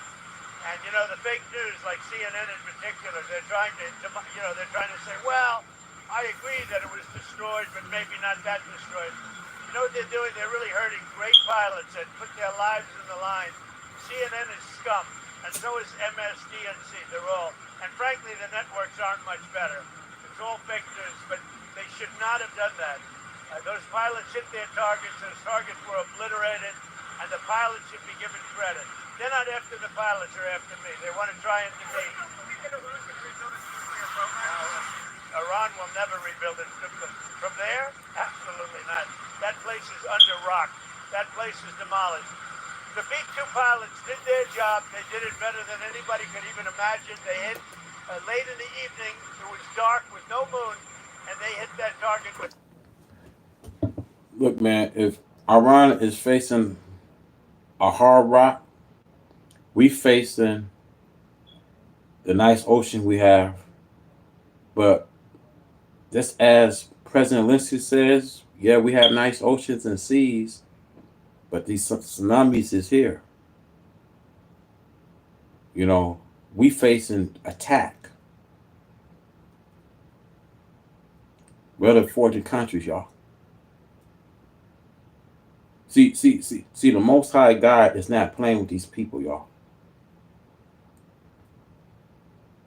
And the fake news, like CNN in particular, they're trying to say, well, I agree that it was destroyed, but maybe not that destroyed. You know what they're doing? They're really hurting great pilots that put their lives in the line. CNN is scum, and so is MSDNC. They're all, and frankly, the networks aren't much better. It's all fake news, but they should not have done that. Those pilots hit their targets. Those targets were obliterated, and the pilots should be given credit. They're not after the pilots, they're after me. They want to try and defeat. Iran will never rebuild its nuclear. From there? Absolutely not. That place is under rock. That place is demolished. The B-2 pilots did their job. They did it better than anybody could even imagine. They hit late in the evening. It was dark with no moon, and they hit that target with. Look, man, if Iran is facing a hard rock, we facing the nice ocean we have. But just as President Zelensky says, yeah, we have nice oceans and seas, but these tsunamis is here. We facing attack. We're the fortunate countries, y'all. See, the Most High God is not playing with these people, y'all.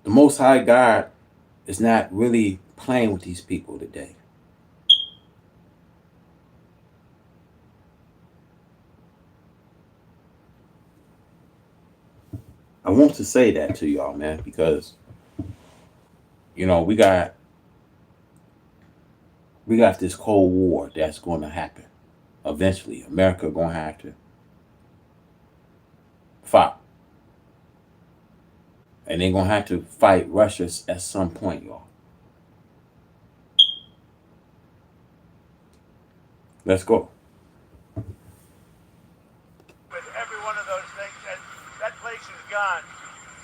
The Most High God is not really playing with these people today. I want to say that to y'all, man, because we got this Cold War that's going to happen eventually. America going to have to fight, and they're going to have to fight Russia at some point, y'all. Let's go. With every one of those things, and that place is gone.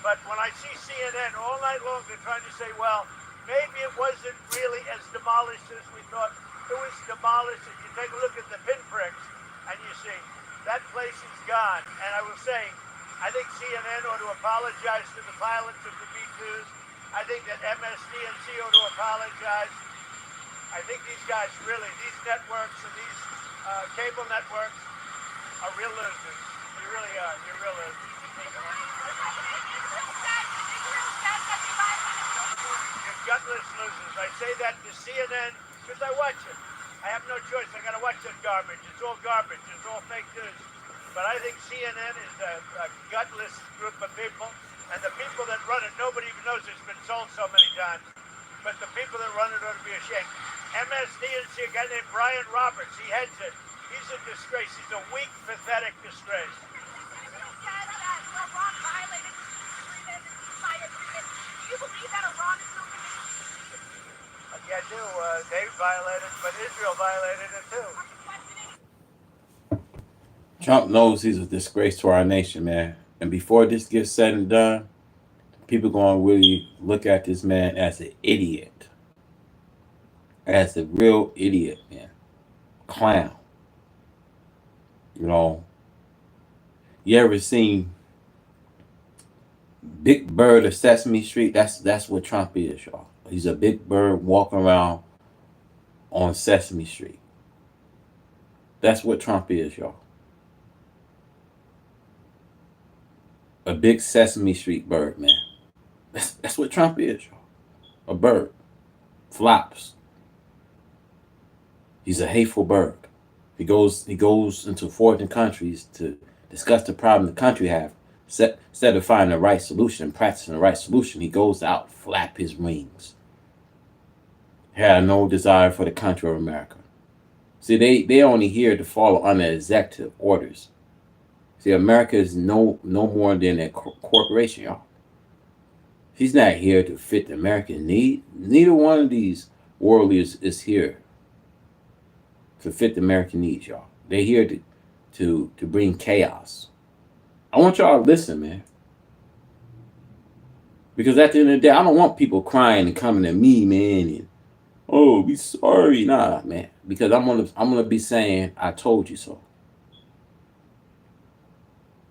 But when I see CNN all night long, they're trying to say, well, maybe it wasn't really as demolished as we thought. It was demolished. If you take a look at the pinpricks, and you see that place is gone. And I will say, I think CNN ought to apologize to the pilots of the B-2s. I think that MSDNC ought to apologize. I think these guys really, these networks and these cable networks are real losers. You really are. You're real losers. You're gutless losers. I say that to CNN because I watch it. I have no choice. I got to watch that garbage. It's all garbage. It's all fake news. But I think CNN is a gutless group of people. And the people that run it, nobody even knows it's been sold so many times. But the people that run it ought to be ashamed. MSDNC, a guy named Brian Roberts, he heads it. He's a disgrace. He's a weak, pathetic disgrace. Yeah, I do. They violated, but Israel violated it too. Trump knows he's a disgrace to our nation, man. And before this gets said and done, people going to really look at this man as an idiot. As a real idiot, man. Clown. You ever seen Big Bird of Sesame Street? That's what Trump is, y'all. He's a big bird walking around on Sesame Street. That's what Trump is, y'all. A big Sesame Street bird, man. That's what Trump is, y'all. A bird. Flops. He's a hateful bird. He goes into foreign countries to discuss the problem the country have. Instead of finding the right solution, practicing the right solution, he goes out, flap his wings. Had no desire for the country of America. See, they only here to follow under executive orders. See, America is no more than a corporation, y'all. He's not here to fit the American need. Neither one of these world leaders is here to fit the American needs, y'all. They're here to bring chaos. I want y'all to listen, man. Because at the end of the day, I don't want people crying and coming to me, man, and oh, be sorry. Nah, man. Because I'm gonna be saying, I told you so.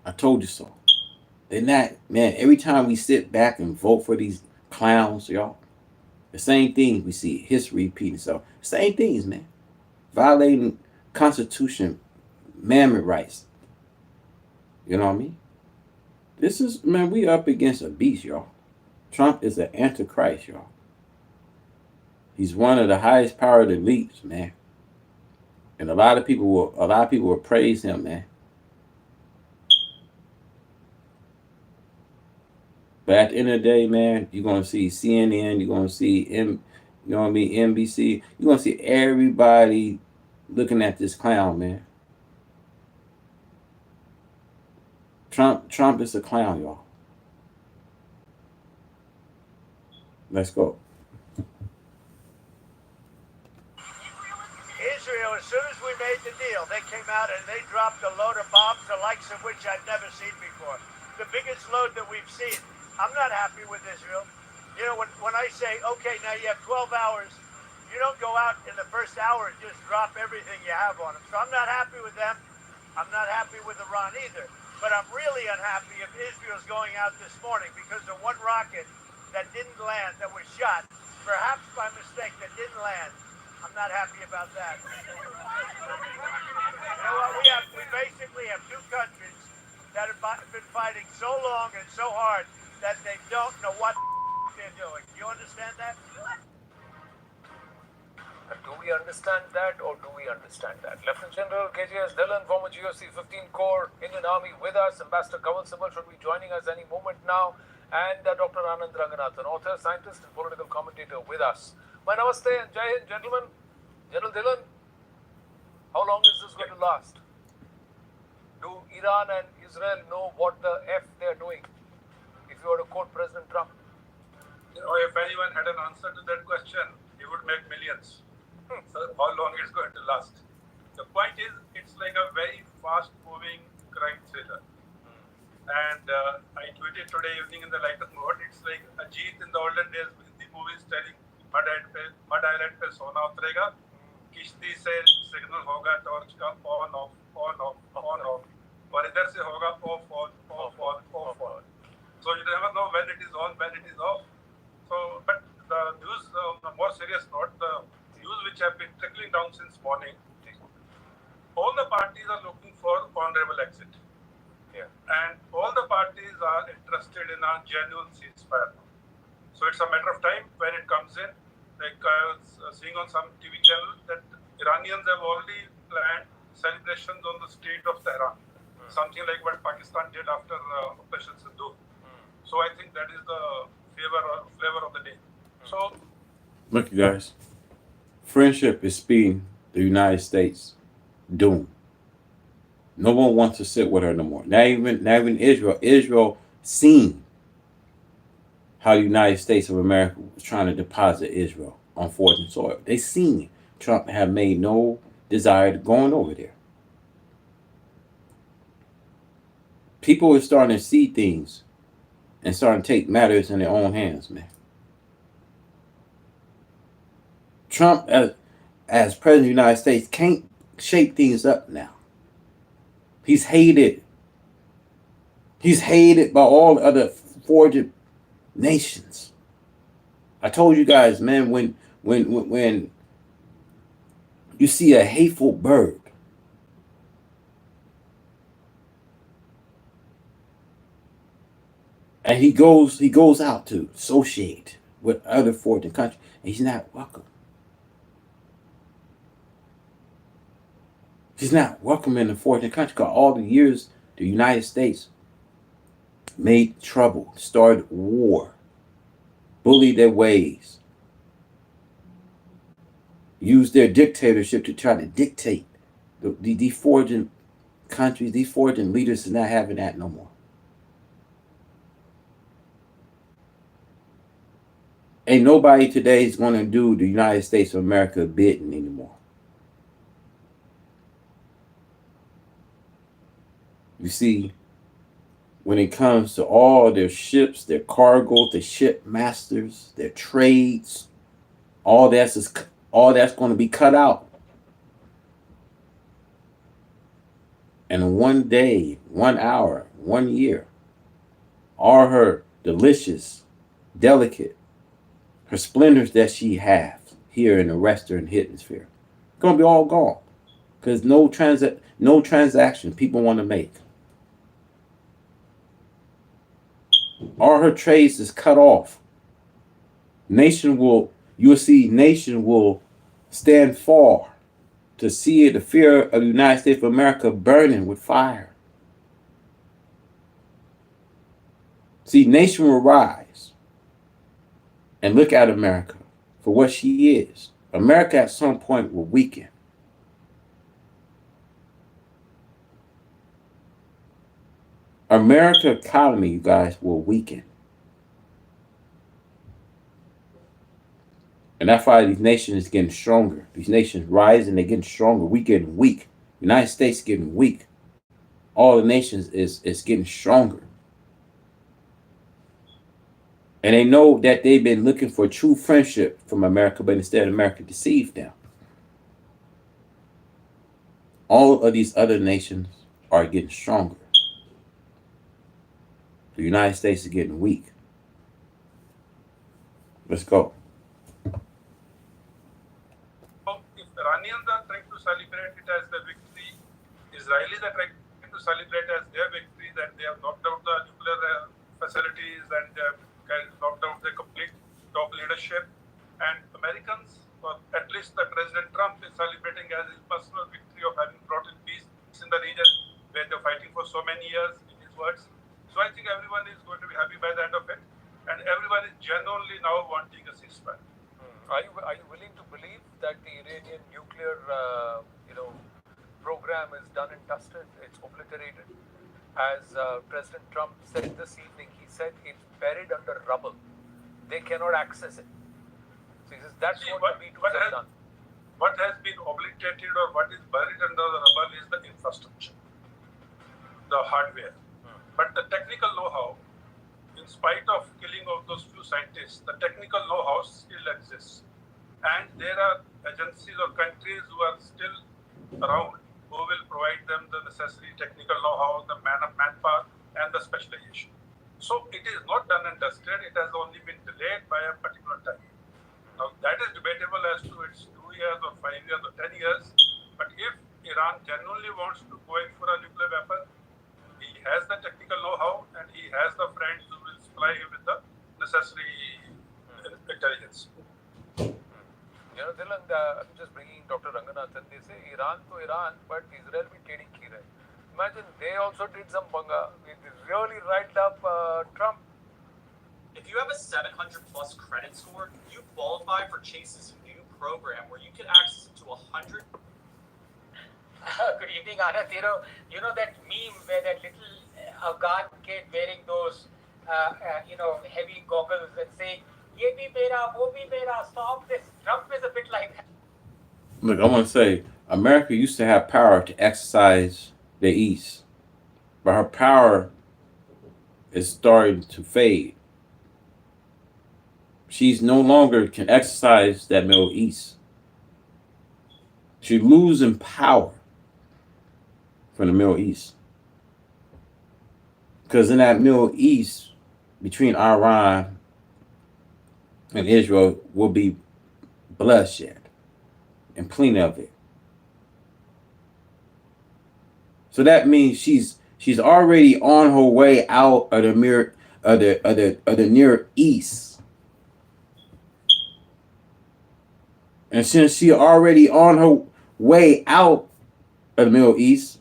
I told you so. They're not, man, every time we sit back and vote for these clowns, y'all, the same things we see, history repeating itself. Same things, man. Violating Constitution, amendment rights. You know what I mean? This is, man, we up against a beast, y'all. Trump is an antichrist, y'all. He's one of the highest powered elites, man. And a lot of people will praise him, man. But at the end of the day, man, you're gonna see CNN, you're gonna see NBC, you're gonna see everybody looking at this clown, man. Trump is a clown, y'all. Let's go. Israel, as soon as we made the deal, they came out and they dropped a load of bombs, the likes of which I've never seen before. The biggest load that we've seen. I'm not happy with Israel. You know, when I say, okay, now you have 12 hours, you don't go out in the first hour and just drop everything you have on them. So I'm not happy with them. I'm not happy with Iran either. But I'm really unhappy if Israel's going out this morning because of one rocket that didn't land, that was shot, perhaps by mistake, that didn't land. I'm not happy about that. You know what? We basically have two countries that have been fighting so long and so hard that they don't know what they're doing. You understand that? And do we understand that, or do we understand that? Lieutenant General KJS Dhillon, former GOC 15 Corps Indian Army, with us. Ambassador Kamal Sibal should be joining us any moment now. And Dr. Anand Ranganathan, author, scientist, and political commentator, with us. My namaste and Jai Hind, gentlemen. General Dhillon, how long is this going to last? Do Iran and Israel know what the F they are doing? If you were to quote President Trump. If anyone had an answer to that question, he would make millions. So how long it's going to last? The point is, it's like a very fast-moving crime thriller. And I tweeted today evening in the lighter mode, it's like Ajit in the olden days in the movies telling mud island पे सोना उतरेगा, किश्ती से signal होगा torch का on off, और इधर से होगा off. So you never know when it is on, when it is off. So, but the news, on a more serious note, the news which have been trickling down since morning, all the parties are looking for honorable exit. Yeah. And all the parties are interested in a genuine ceasefire. So it's a matter of time when it comes in. Like I was seeing on some TV channel that Iranians have already planned celebrations on the street of Tehran. Something like what Pakistan did after Operation Sindhu. So I think that is the flavor of the day. So Look, you guys, friendship is speeding the United States doom. No one wants to sit with her no more. Not even Israel. Israel seen how the United States of America was trying to deposit Israel on foreign soil. They seen Trump have made no desire to going over there. People are starting to see things and starting to take matters in their own hands, man. Trump, as president of the United States, can't shake things up now. He's hated. He's hated by all other foreign nations. I told you guys, man, when you see a hateful bird, and he goes out to associate with other foreign countries, and he's not welcome. He's not welcome in the foreign country because all the years the United States made trouble, started war, bullied their ways, used their dictatorship to try to dictate. These foreign countries, these foreign leaders are not having that no more. Ain't nobody today is going to do the United States of America bidding anymore. You see, when it comes to all their ships, their cargo, their ship masters, their trades, all that's going to be cut out. And one day, 1 hour, 1 year, all her delicious, delicate, her splendors that she has here in the Western Hemisphere, going to be all gone. Because no transaction people want to make. All her trades is cut off. You'll see nation will stand far to see the fear of the United States of America burning with fire. See, nation will rise and look at America for what she is. America at some point will weaken. America economy, you guys, will weaken. And that's why these nations is getting stronger. These nations rising, they're getting stronger. We getting weak. United States getting weak. All the nations is getting stronger. And they know that they've been looking for true friendship from America, but instead America deceived them. All of these other nations are getting stronger. The United States is getting weak. Let's go. if Iranians are trying to celebrate it as the victory, Israelis are trying to celebrate as their victory that they have knocked out the nuclear facilities and knocked out the complete top leadership. And Americans, or at least the words. So I think everyone is going to be happy by the end of it, and everyone is genuinely now wanting a ceasefire. Are you willing to believe that the Iranian nuclear program is done and dusted? It's obliterated. As President Trump said this evening, he said it's buried under rubble. They cannot access it. So he says that's what the B-2s have done. What has been obliterated or what is buried under the rubble is the infrastructure, the hardware. But the technical know-how, in spite of killing of those few scientists, the technical know-how still exists. And there are agencies or countries who are still around who will provide them the necessary technical know-how, the manpower, and the specialization. So it is not done and dusted. It has only been delayed by a particular time. Now that is debatable as to it's 2 years or 5 years or 10 years. But if Iran genuinely wants to go in for a nuclear weapon, he has the technical know-how and he has the friends who will supply him with the necessary intelligence. Dylan, I'm just bringing Dr. Ranganathan. They say Iran to Iran, but Israel bhi tedi ki rahe. Imagine they also did some banga. It really riled up Trump. If you have a 700 plus credit score, you qualify for Chase's new program where you can access up to 100. Good evening, Anand. You know that meme where that little Afghan kid wearing those, heavy goggles and saying, "Ye bhi mera, wo bhi mera, stop this." Trump is a bit like that. Look, I want to say, America used to have power to exercise the East, but her power is starting to fade. She's no longer can exercise that Middle East. She's losing power from the Middle East. Because in that Middle East, between Iran and Israel, will be bloodshed and plenty of it. So that means she's already on her way out of the Near East. And since she already on her way out of the Middle East,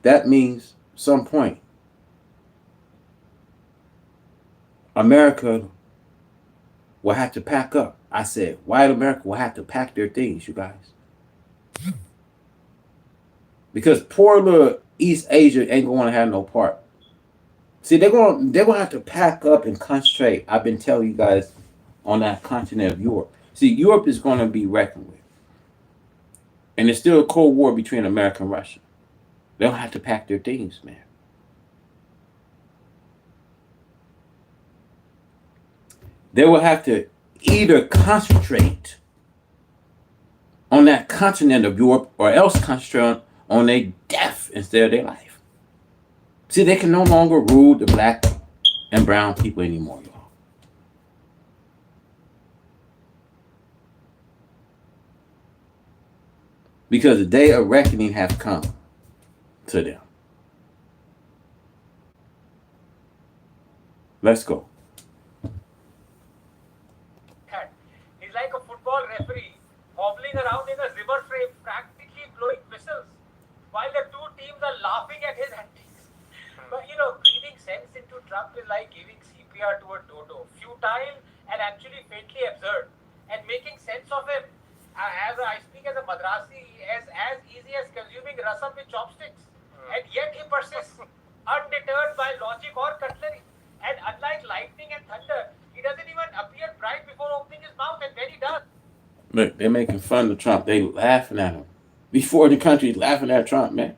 that means some point America will have to pack up. I said, white America will have to pack their things, you guys. Because poor little East Asia ain't going to have no part. See, they're going to have to pack up and concentrate. I've been telling you guys on that continent of Europe. See, Europe is going to be reckoned with. And there's still a Cold War between America and Russia. They'll have to pack their things, man. They will have to either concentrate on that continent of Europe or else concentrate on their death instead of their life. See, they can no longer rule the black and brown people anymore, y'all. Because the day of reckoning has come to them. Let's go. He's like a football referee hobbling around in a river frame, practically blowing whistles, while the two teams are laughing at his antics. But breathing sense into Trump is like giving CPR to a dodo, futile and actually faintly absurd, and making sense of him. I speak as a Madrasi, as easy as consuming rasam with chopsticks. And yet he persists, undeterred by logic or cutlery. And unlike lightning and thunder, he doesn't even appear bright before opening his mouth, and then he does. Look, they're making fun of Trump. They laughing at him. Before the country's laughing at Trump, man.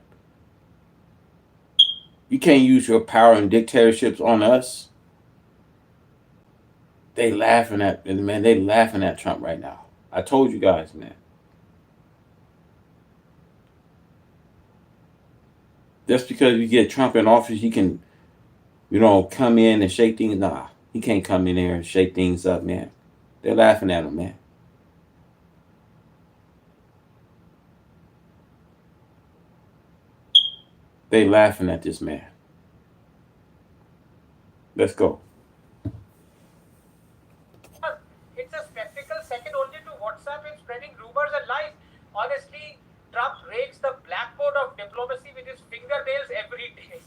You can't use your power and dictatorships on us. They laughing at Trump right now. I told you guys, man. Just because you get Trump in office, he can, come in and shake things. Nah, he can't come in there and shake things up, man. They're laughing at him, man. They laughing at this man. Let's go. It's a spectacle second only to WhatsApp and spreading rumors and lies. Honestly, Trump rakes the blackboard of diplomacy with his fingernails every day.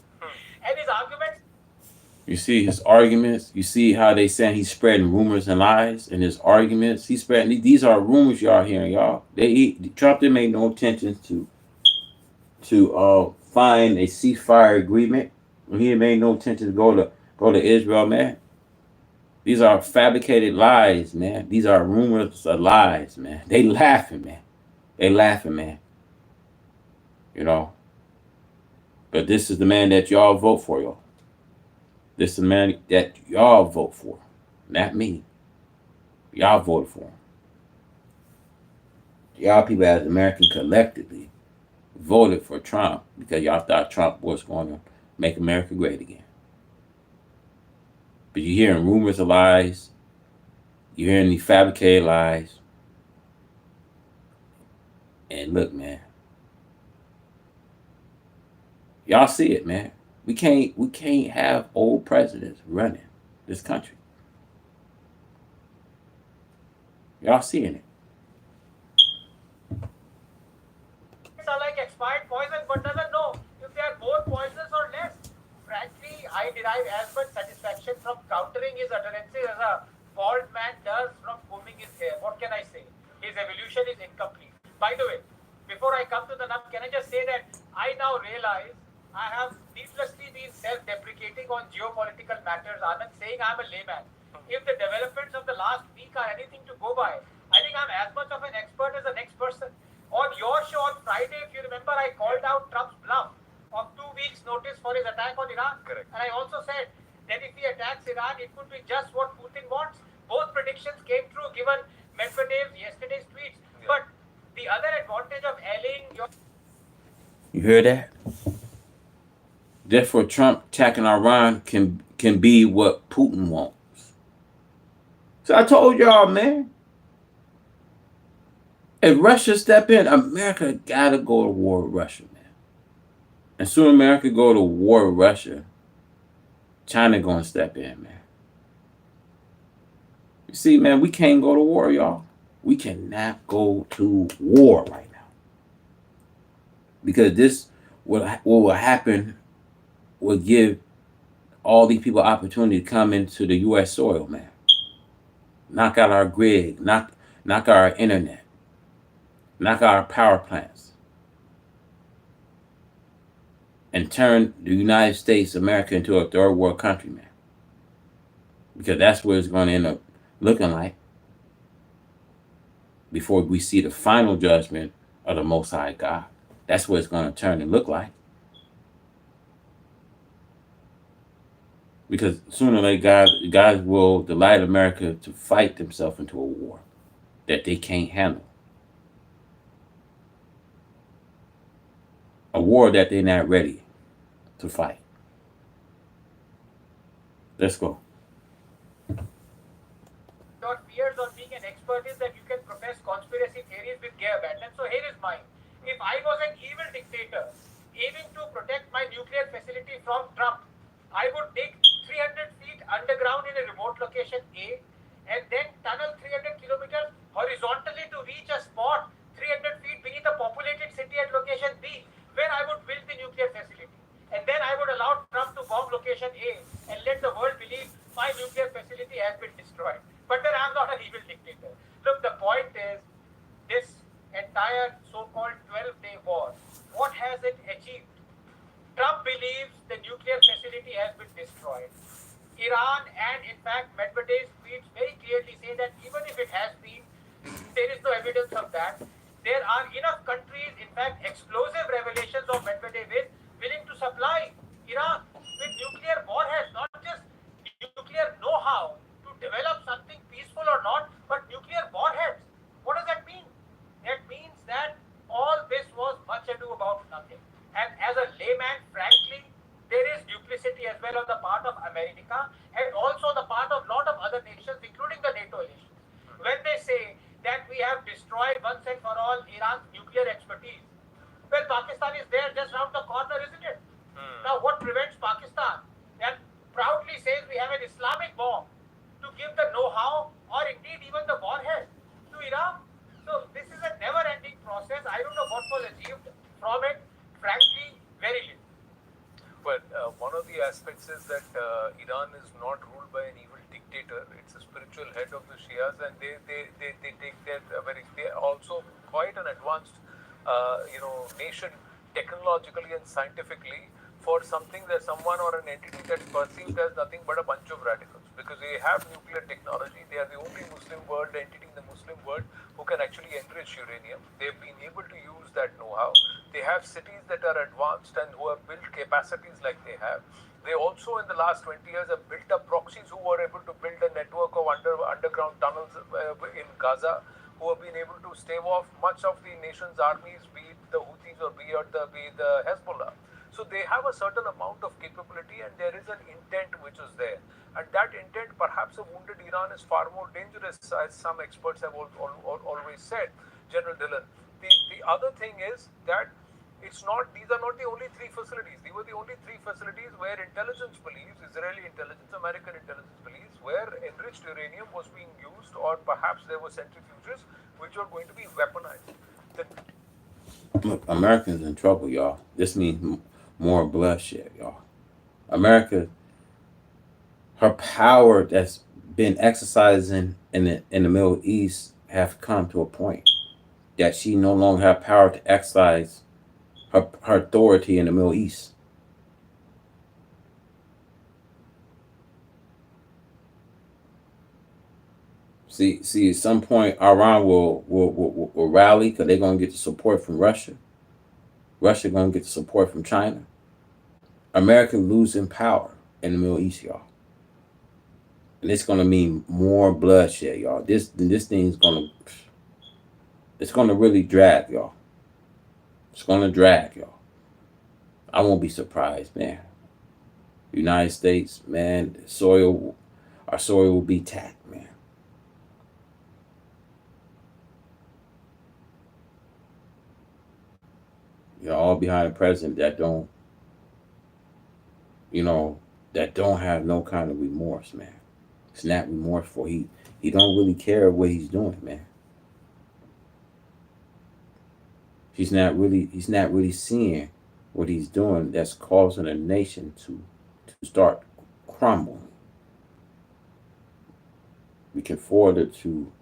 You see his arguments. You see how they saying he's spreading rumors and lies in his arguments. He's spreading these are rumors y'all hearing, y'all. Trump didn't make no intentions to find a ceasefire agreement. He didn't make no intention to go to Israel, man. These are fabricated lies, man. These are rumors of lies, man. They laughing, man. They laughing, man. You know. But this is the man that y'all vote for, y'all. This is the man that y'all vote for, not me. Y'all voted for him. Y'all people as Americans collectively voted for Trump because y'all thought Trump was going to make America great again. But you're hearing rumors of lies. You're hearing these fabricated lies. And look, man. Y'all see it, man. We can't have old presidents running this country. Y'all seeing it. Are like expired poison, but doesn't know if they are more poisonous or less. Frankly, I derive as much satisfaction from countering his utterances as a bald man does from combing his hair. What can I say? His evolution is incomplete. By the way, before I come to the nub, can I just say that I now realize I have needlessly been self-deprecating on geopolitical matters, Anand, saying I'm a layman. If the developments of the last week are anything to go by, I think I'm as much of an expert as the next person. On your show on Friday, if you remember, I called out Trump's bluff of 2 weeks' notice for his attack on Iran. Correct. And I also said that if he attacks Iran, it could be just what Putin wants. Both predictions came true given Medvedev's yesterday's tweets. Yeah. But the other advantage of allaying your... You hear that? Therefore, Trump attacking Iran can be what Putin wants. So I told y'all, man. If Russia step in, America gotta go to war with Russia, man. And soon America go to war with Russia, China gonna step in, man. You see, man, we can't go to war, y'all. We cannot go to war right now. Because this, what will happen will give all these people opportunity to come into the U.S. soil, man. Knock out our grid, knock out our internet, knock out our power plants, and turn the United States, America, into a third world country, man. Because that's what it's going to end up looking like before we see the final judgment of the Most High God. That's what it's going to turn and look like. Because sooner or later, God will delight America to fight themselves into a war that they can't handle. A war that they're not ready to fight. Let's go. Your fears on being an expert is that you can profess conspiracy theories with gay abandon. So here is mine. If I was an evil dictator aiming to protect my nuclear facility from Trump, I would dig 300 feet underground in a remote location A and then tunnel 300 kilometers horizontally to reach a spot 300 feet beneath a populated city at location B where I would build the nuclear facility. And then I would allow Trump to bomb location A and let the world believe my nuclear facility has been destroyed. But then I'm not an evil dictator. Look, the point is, this entire so-called 12-day war, what has it achieved? Trump believes the nuclear facility has been destroyed. Iran and, in fact, Medvedev's tweets very clearly say that even if it has been, there is no evidence of that. There are enough countries, in fact, explosive revelations of Medvedev is willing to supply Iran with nuclear warheads, not just nuclear know-how to develop something peaceful or not, but nuclear warheads. What does that mean? That means that all this was much ado about nothing. And as a layman, frankly, there is duplicity as well on the part of America and also on the part of a lot of other nations, including the NATO nations. When they say that we have destroyed once and for all Iran's nuclear expertise, well, Pakistan is there just round the corner, isn't it? Now, what prevents Pakistan that proudly says we have an Islamic bomb to give the know-how or indeed even the warhead to Iran? So this is a never-ending process. I don't know what was achieved from it. Frankly, very little. But one of the aspects is that Iran is not ruled by an evil dictator. It's a spiritual head of the Shias, and they take that they are also quite an advanced nation technologically and scientifically for something that someone or an entity that's perceived as nothing but a bunch of radicals, because they have nuclear technology. They are the only Muslim world entity in the Muslim world who can actually enrich uranium. They've been able to use that know-how. They have cities that are advanced and who have built capacities like they have. They also, in the last 20 years, have built up proxies who were able to build a network of underground tunnels in Gaza, who have been able to stave off much of the nation's armies, be it the Houthis or be it the Hezbollah. So they have a certain amount of capability, and there is an intent which is there. And that intent, perhaps a wounded Iran is far more dangerous, as some experts have always said, General Dillon. The other thing is that these are not the only three facilities. These were the only three facilities where intelligence believes, Israeli intelligence, American intelligence believes, where enriched uranium was being used, or perhaps there were centrifuges which were going to be weaponized. Look, Americans in trouble, y'all. This means more bloodshed, y'all. America, her power that's been exercising in the Middle East have come to a point that she no longer have power to exercise her authority in the Middle East. See, at some point, Iran will rally because they're going to get the support from Russia. Russia going to get the support from China. America losing power in the Middle East, y'all. And it's going to mean more bloodshed, y'all. This thing's going to, it's going to really drag, y'all. It's going to drag, y'all. I won't be surprised, man. United States, man, our soil will be tapped, man. You're all behind a president that don't have no kind of remorse, man. It's not remorseful. He don't really care what he's doing, man. He's not really seeing what he's doing that's causing a nation to start crumbling. We can afford it to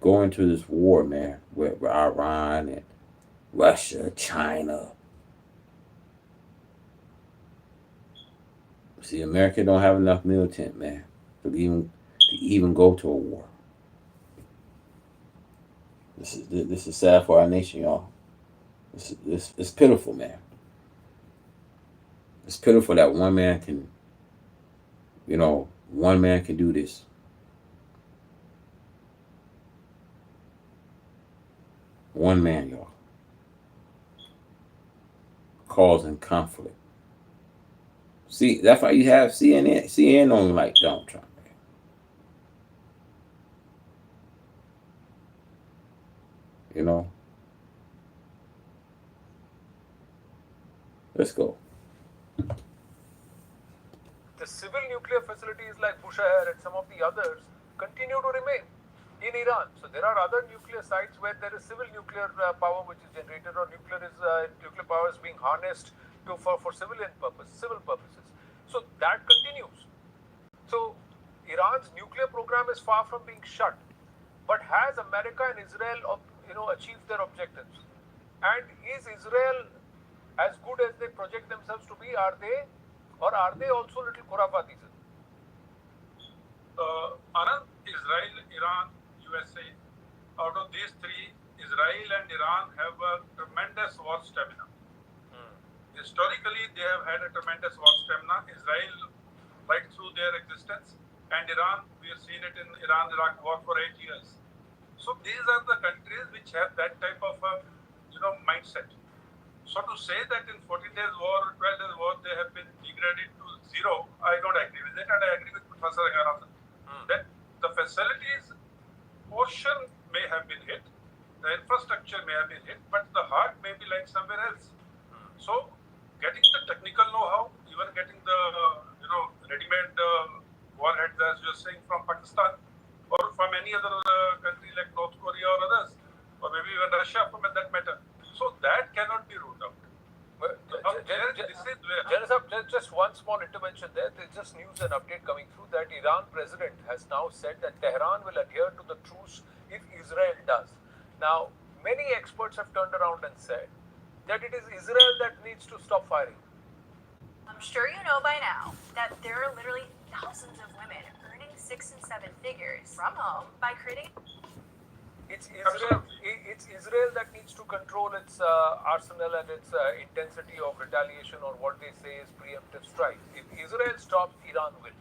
go into this war, man, with Iran and Russia, China. See, America don't have enough militant, man, to even go to a war. This is sad for our nation, y'all. This it's pitiful, man. It's pitiful that one man can do this. One man, y'all. Causing conflict. See, that's why you have CNN. CNN don't like Donald Trump, man. You know? Let's go. The civil nuclear facilities like Bushehr and some of the others continue to remain in Iran. So there are other nuclear sites where there is civil nuclear power which is generated, or nuclear power is being harnessed for civil purposes. So that continues. So Iran's nuclear program is far from being shut. But has America and Israel, achieved their objectives? And is Israel as good as they project themselves to be? Are they also little khurafatis? Anand, Israel, Iran, USA, out of these three, Israel and Iran have a tremendous war stamina. Historically, they have had a tremendous war stamina. Israel, right through their existence, and Iran, we have seen it in Iran-Iraq war for 8 years. So these are the countries which have that type of mindset. So to say that in 14 days war, 12 days war, they have been degraded to zero, I don't agree with it, and I agree with Professor Agarwal that the facilities portion may have been hit, the infrastructure may have been hit, but the heart may be like somewhere else. So getting the technical know-how, even getting the ready-made warheads, as you're saying, from Pakistan or from any other country like North Korea or others, or maybe even Russia for that matter. So that cannot be ruled out. General just one small intervention there. There's just news and update coming through that Iran president has now said that Tehran will adhere to the truce if Israel does. Now, many experts have turned around and said that it is Israel that needs to stop firing. I'm sure you know by now that there are literally thousands of women earning 6 and 7 figures from home by creating. It's Israel that needs to control its arsenal and its intensity of retaliation or what they say is preemptive strikes. If Israel stops, Iran will.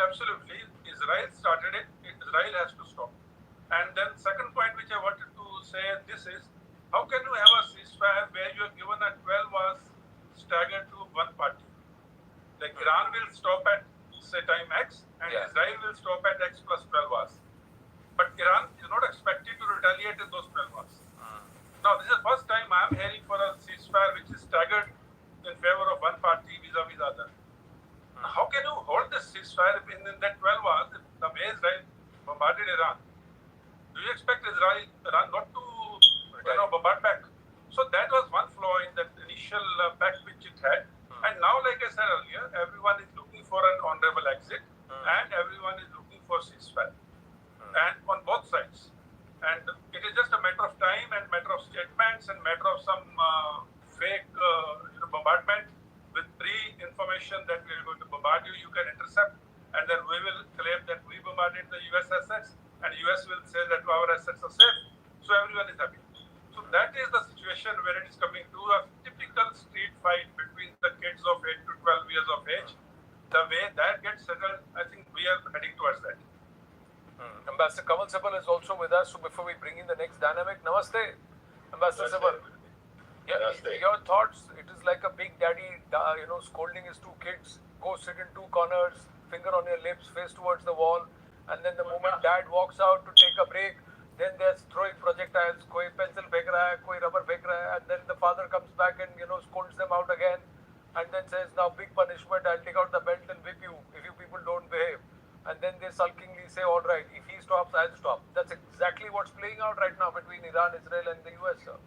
Absolutely. Israel started it. Israel has to stop. And then second point which I wanted to say this is, how can you have a ceasefire where you are given a 12 hours staggered to one party? Like Iran will stop at say time X and Israel will stop at X plus 12 hours. But Iran is not expected to retaliate in those 12 hours. Now, this is the first time I am hearing for a ceasefire which is staggered in favor of one party vis-a-vis the other. How can you hold this ceasefire in that 12 hours if the way Israel bombarded Iran? Do you expect Iran not to bombard back? So that was one flaw in that initial pact which it had. And now, like I said earlier, everyone is looking for an honorable exit and everyone is looking for ceasefire. And on both sides. And it is just a matter of time and matter of statements and matter of some fake bombardment with pre-information that we are going to bombard you, you can intercept, and then we will claim that we bombarded the US assets, and US will say that our assets are safe, so everyone is happy. So that is the situation where it is coming to a typical street fight between the kids of 8 to 12 years of age. The way that gets settled, I think we are heading towards that. Ambassador Kamal Sibal is also with us. So before we bring in the next dynamic, Namaste, Ambassador Sibal. Your thoughts? It is like a big daddy, scolding his 2 kids. Go sit in 2 corners, finger on your lips, face towards the wall, and then the moment dad walks out to take a break, then they're throwing projectiles. Koi pencil फेंक रहा है, koi rubber फेंक रहा है, and then the father comes back and scolds them out again, and then says, "Now big punishment. I'll take out the belt and whip you if you people don't behave." And then they sulkingly say, "All right, if he stops, I'll stop." That's exactly what's playing out right now between Iran, Israel, and the US, sir.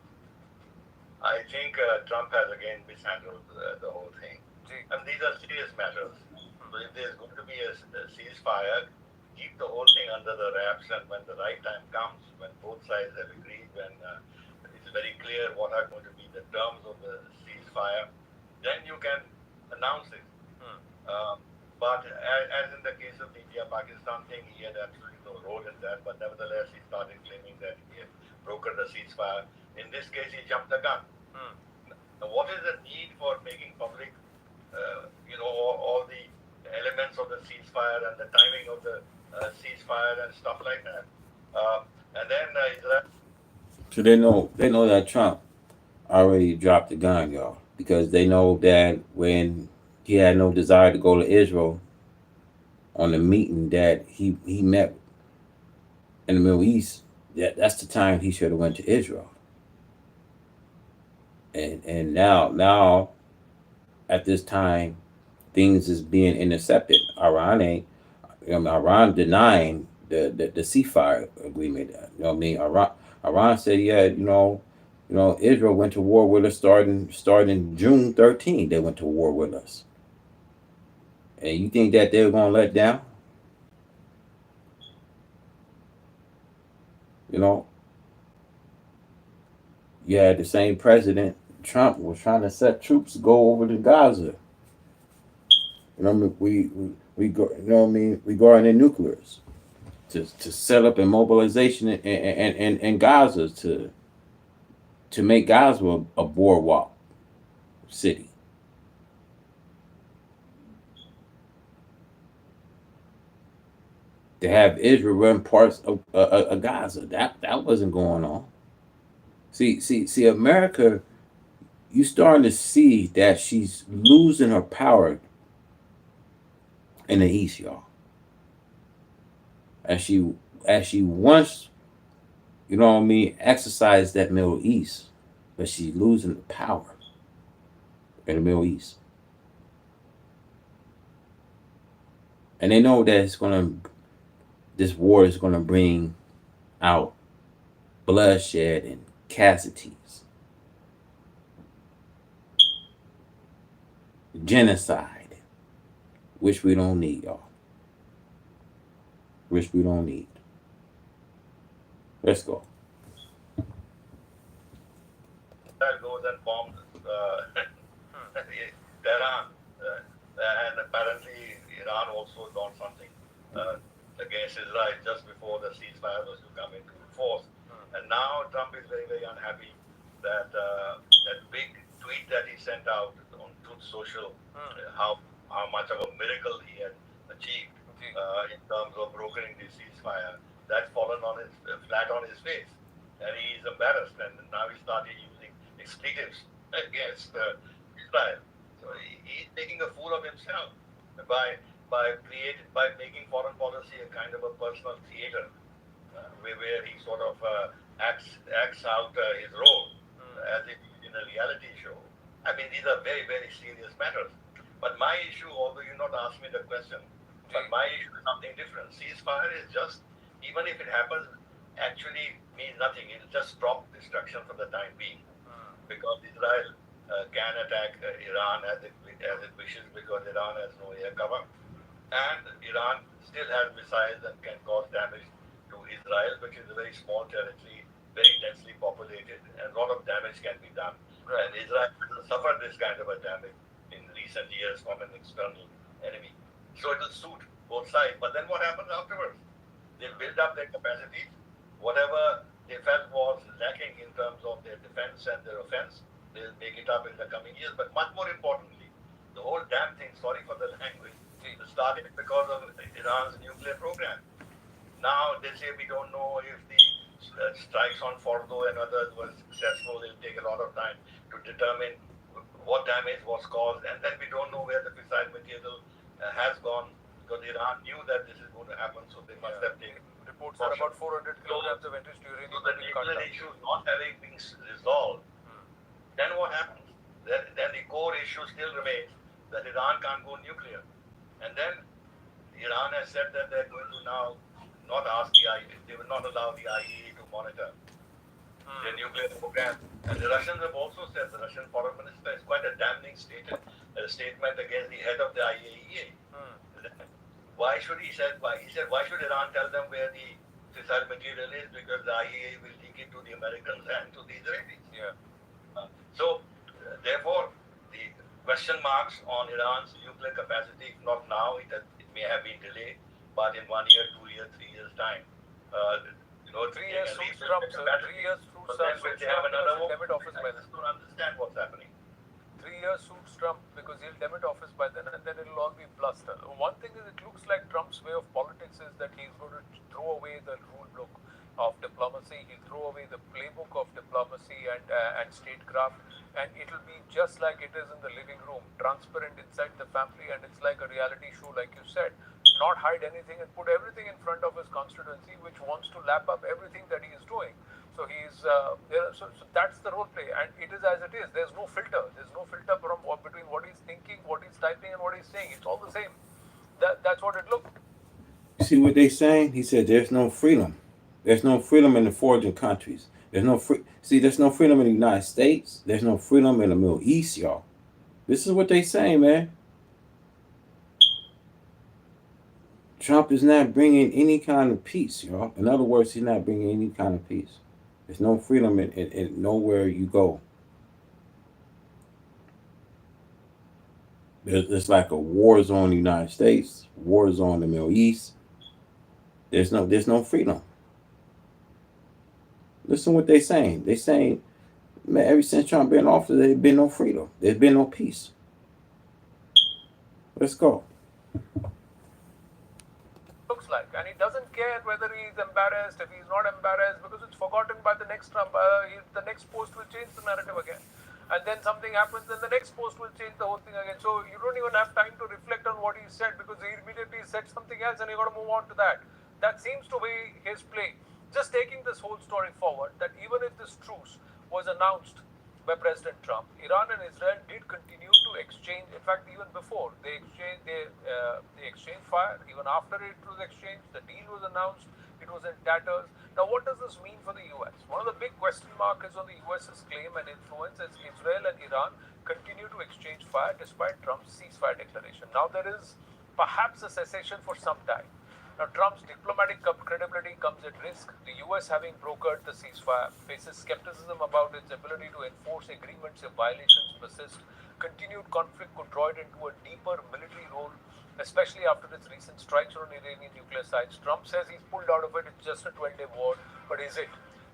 I think Trump has again mishandled the whole thing. And these are serious matters. So if there's going to be a ceasefire, keep the whole thing under the wraps, and when the right time comes, when both sides have agreed, when it's very clear what are going to be the terms of the ceasefire, then you can announce it. But as in the case of the India-Pakistan thing, he had absolutely no role in that, but nevertheless he started claiming that he had broken the ceasefire. In this case, he jumped the gun. Now, what is the need for making public, all the elements of the ceasefire and the timing of the ceasefire and stuff like that? And then Israel. So they know that Trump already dropped the gun, y'all, because they know that when he had no desire to go to Israel on the meeting that he met in the Middle East, that's the time he should have went to Israel. And now at this time, things is being intercepted. Iran denying the ceasefire agreement. Iran said, Israel went to war with us starting June 13. They went to war with us. And you think that they're going to let down? You had the same president, Trump, was trying to set troops to go over to Gaza. We go, regarding the nuclears, to set up a mobilization in Gaza to make Gaza a boardwalk city. To have Israel run parts of Gaza, that wasn't going on. See, America, you starting to see that she's losing her power in the East, y'all. As she once, exercised that Middle East, but she's losing the power in the Middle East. And they know that this war is gonna bring out bloodshed and casualties. genocide, which we don't need, y'all. Which we don't need. Let's go. Israel goes and bombs Tehran, and apparently Iran also launched something against Israel just before the ceasefire was to come into force. And now Trump is very, very unhappy that that big tweet that he sent out on Truth Social, how much of a miracle he had achieved in terms of brokering the ceasefire, that's fallen on his flat on his face, and he is embarrassed. And now he started using expletives against Israel. So he's making a fool of himself by making foreign policy a kind of a personal theater, where he sort of acts out his role as if he's in a reality show. I mean, these are very, very serious matters. But my issue, although you not asked me the question, but my issue is something different. Ceasefire is just, even if it happens, actually means nothing. It'll just stop destruction for the time being, because Israel can attack Iran as it wishes, because Iran has no air cover, and Iran still has missiles and can cause damage to Israel, which is a very small territory, very densely populated, and a lot of damage can be done. And Israel has suffered this kind of a damage in recent years from an external enemy. So it will suit both sides. But then what happens afterwards? They'll build up their capacities. Whatever they felt was lacking in terms of their defense and their offense, they'll make it up in the coming years. But much more importantly, the whole damn thing, sorry for the language, started because of Iran's nuclear program. Now they say we don't know if the strikes on Fordo and others were successful. It'll take a lot of time to determine what damage was caused, and then we don't know where the fissile material has gone, because Iran knew that this is going to happen, so they must have taken reports are about 400 kilograms of enriched uranium. So the nuclear issue not having been resolved, then what happens? Then the core issue still remains that Iran can't go nuclear. And then Iran has said that they're going to now not ask the IAEA, they will not allow the IAEA to monitor their nuclear program. And the Russians have also said, the Russian foreign minister is quite a damning statement against the head of the IAEA. Why should he said? Why should Iran tell them where the fissile material is? Because the IAEA will leak it to the Americans and to the Israelis. Therefore, the question marks on Iran's nuclear capacity, if not now, it may have been delayed, but in 1 year, 2 years, 3 years time. 3 years suits Trump, sir. 3 years suits Trump. They have another one. Demit office by I just don't understand what's happening. 3 years suits Trump because he'll demit office by then, and then it'll all be bluster. One thing is, it looks like Trump's way of politics is that he's going to throw away the rule book of diplomacy. He'll throw away the playbook of diplomacy and statecraft, and it'll be just like it is in the living room, transparent inside the family, and it's like a reality show, like you said. Not hide anything and put everything in front of his constituency, which wants to lap up everything that he is doing. So he's so that's the role play, and it is as it is. There's no filter. There's no filter between what he's thinking, what he's typing, and what he's saying. It's all the same. That's what it looked. You see what they saying? He said there's no freedom. There's no freedom in the foreign countries. There's no there's no freedom in the United States. There's no freedom in the Middle East, y'all. This is what they saying, man. Trump is not bringing any kind of peace, y'all. In other words, he's not bringing any kind of peace. There's no freedom in nowhere you go. It's like a war zone in the United States, war zone in the Middle East. There's no freedom. Listen what they're saying. They're saying, man, ever since Trump been in office, there's been no freedom. There's been no peace. Let's go. Looks like, and he doesn't care whether he's embarrassed, if he's not embarrassed, because it's forgotten by the next Trump. The next post will change the narrative again, and then something happens, then the next post will change the whole thing again. So you don't even have time to reflect on what he said, because he immediately said something else, and you got to move on to that. That seems to be his play. Just taking this whole story forward, that even if this truce was announced by President Trump, Iran and Israel did continue to exchange. In fact, even before they exchanged fire, even after it was exchanged, the deal was announced. It was in tatters. Now, what does this mean for the US? One of the big question marks is on the US's claim and influence as Israel and Iran continue to exchange fire despite Trump's ceasefire declaration. Now, there is perhaps a cessation for some time. Now, Trump's diplomatic credibility comes at risk. The US, having brokered the ceasefire, faces skepticism about its ability to enforce agreements if violations persist. Continued conflict could draw it into a deeper military role, especially after its recent strikes on Iranian nuclear sites. Trump says he's pulled out of it, it's just a 12-day war, but is it?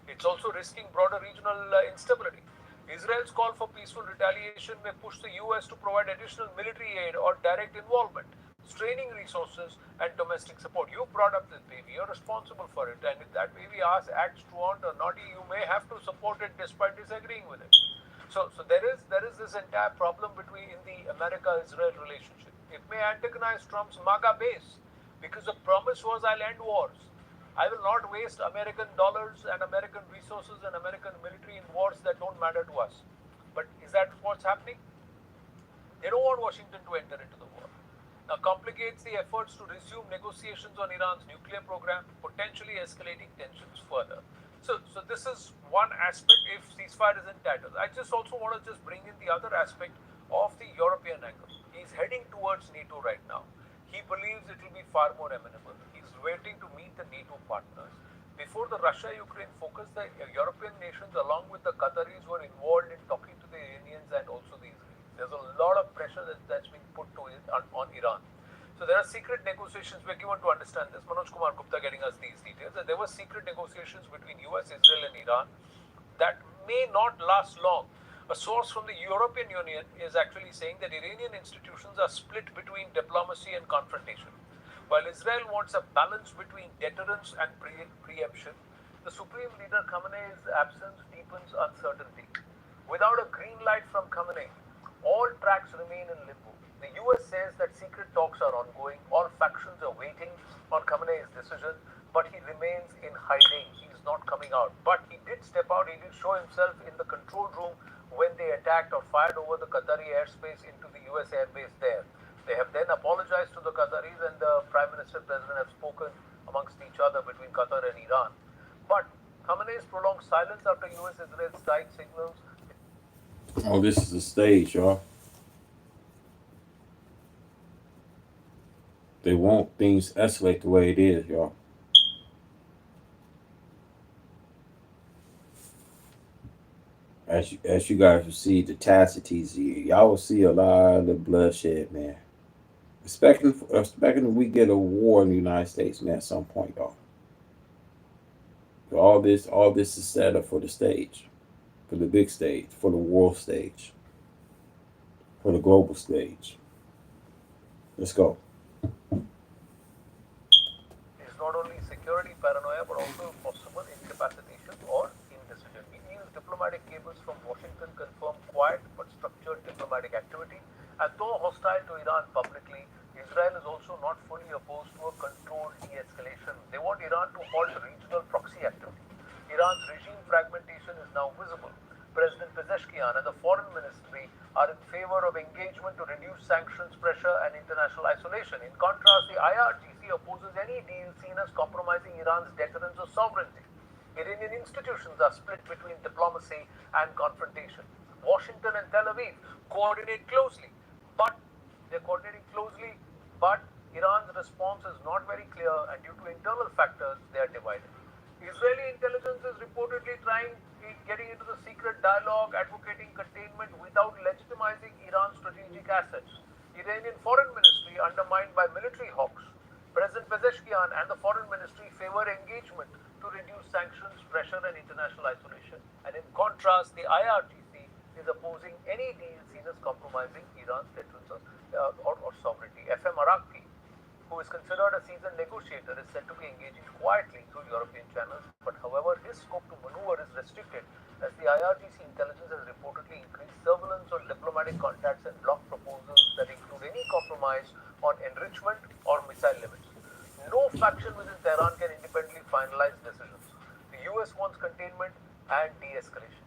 It's also risking broader regional instability. Israel's call for peaceful retaliation may push the US to provide additional military aid or direct involvement, straining resources and domestic support. You brought up this baby, you're responsible for it, and if that baby acts truant or naughty, you may have to support it despite disagreeing with it. So there is this entire problem between the America-Israel relationship. It may antagonize Trump's MAGA base because the promise was I'll end wars. I will not waste American dollars and American resources and American military in wars that don't matter to us. But is that what's happening? They don't want Washington to enter into the war. Now complicates the efforts to resume negotiations on Iran's nuclear program, potentially escalating tensions further. So this is one aspect if ceasefire is in tatters. I just also want to just bring in the other aspect of the European angle. He's heading towards NATO right now. He believes it will be far more amenable. He's waiting to meet the NATO partners. Before the Russia-Ukraine focus, the European nations along with the Qataris were involved in talking to the Iranians and also the Israelis. There's a lot of pressure that's been put to it on Iran. So there are secret negotiations. We're given to understand this. Manoj Kumar Gupta getting us these details. That there were secret negotiations between US, Israel and Iran that may not last long. A source from the European Union is actually saying that Iranian institutions are split between diplomacy and confrontation. While Israel wants a balance between deterrence and preemption, the Supreme Leader Khamenei's absence deepens uncertainty. Without a green light from Khamenei, all tracks remain in limbo. The US says that secret talks are ongoing, all factions are waiting on Khamenei's decision, but he remains in hiding. He's not coming out. But he did step out, he did show himself in the control room when they attacked or fired over the Qatari airspace into the US airbase there. They have then apologized to the Qataris, and the Prime Minister and President have spoken amongst each other between Qatar and Iran. But Khamenei's prolonged silence after US-Israel strike signals. Oh, this is the stage, y'all. They want things escalate the way it is, y'all. As you guys will see, the tacities, y'all will see a lot of bloodshed, man. Expecting we get a war in the United States, man, at some point, y'all. All this is set up for the stage, for the big stage, for the world stage, for the global stage. Let's go. Is not only security paranoia but also possible incapacitation or indecision. EU's diplomatic cables from Washington confirm quiet but structured diplomatic activity, and though hostile to Iran publicly, Israel is also not fully opposed to a controlled de-escalation. They want Iran to halt regional proxy activity. Iran's regime fragmentation is now visible. President Pezeshkian and the Foreign Ministry are in favor of engagement to reduce sanctions pressure and international isolation. In contrast, the IRGC opposes any deal seen as compromising Iran's deterrence or sovereignty. Iranian institutions are split between diplomacy and confrontation. Washington and Tel Aviv coordinate closely, but Iran's response is not very clear, and due to internal factors, they are divided. Israeli intelligence is reportedly getting into the secret dialogue, advocating containment without legitimizing Iran's strategic assets. Iranian Foreign Ministry undermined by military hawks. President Pezeshkian and the Foreign Ministry favor engagement to reduce sanctions, pressure, and international isolation. And in contrast, the IRGC is opposing any deal seen as compromising Iran's deterrence or sovereignty. FM Araki, who is considered a seasoned negotiator, is said to be engaging quietly through European channels, but however, his scope to maneuver is restricted as the IRGC intelligence has reportedly increased surveillance on diplomatic contacts and blocked proposals that include any compromise on enrichment or missile limits. No faction within Tehran can independently finalize decisions. The US wants containment and de-escalation.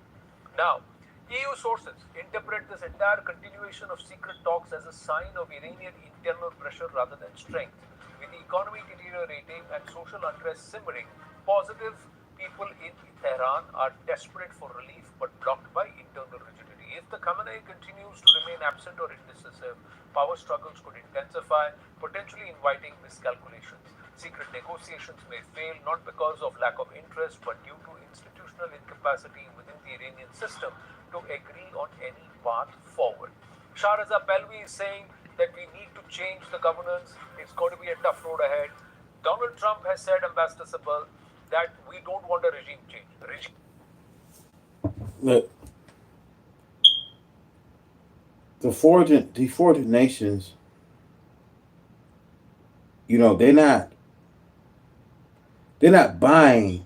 Now, EU sources interpret this entire continuation of secret talks as a sign of Iranian internal pressure rather than strength. With the economy deteriorating and social unrest simmering, positive people in Tehran are desperate for relief but blocked by internal rigidity. If the Khamenei continues to remain absent or indecisive, power struggles could intensify, potentially inviting miscalculations. Secret negotiations may fail not because of lack of interest but due to institutional incapacity within the Iranian system to agree on any path forward. Shahraza Pelvi is saying that we need to change the governance. It's going to be a tough road ahead. Donald Trump has said, Ambassador Sabal, that we don't want a regime change. Look, the foreign nations, you know, they're not buying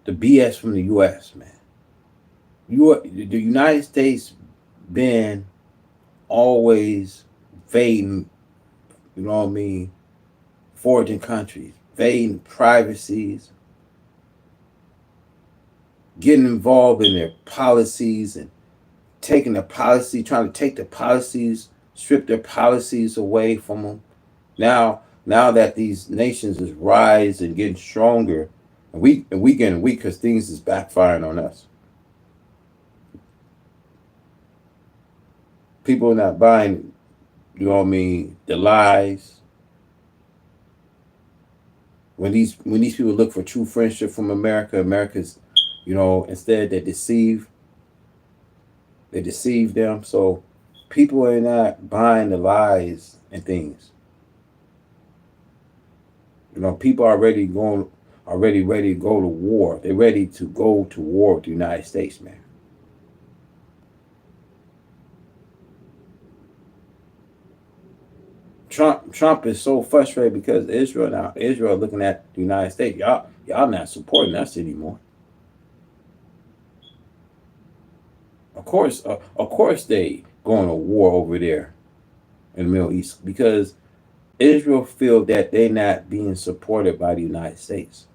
the BS from the U.S., man. The United States been always fading, you know what I mean, foreign countries, fading privacies, getting involved in their policies and taking the policy, trying to take the policies, strip their policies away from them. Now that these nations is rise and getting stronger, and we getting weak because things is backfiring on us. People are not buying, you know what I mean, the lies. When these people look for true friendship from America, America's, you know, instead they deceive them. So people are not buying the lies and things. You know, people are already ready to go to war. They're ready to go to war with the United States, man. Trump is so frustrated because Israel looking at the United States. Y'all not supporting us anymore. Of course they going to war over there in the Middle East because Israel feel that they're not being supported by the United States.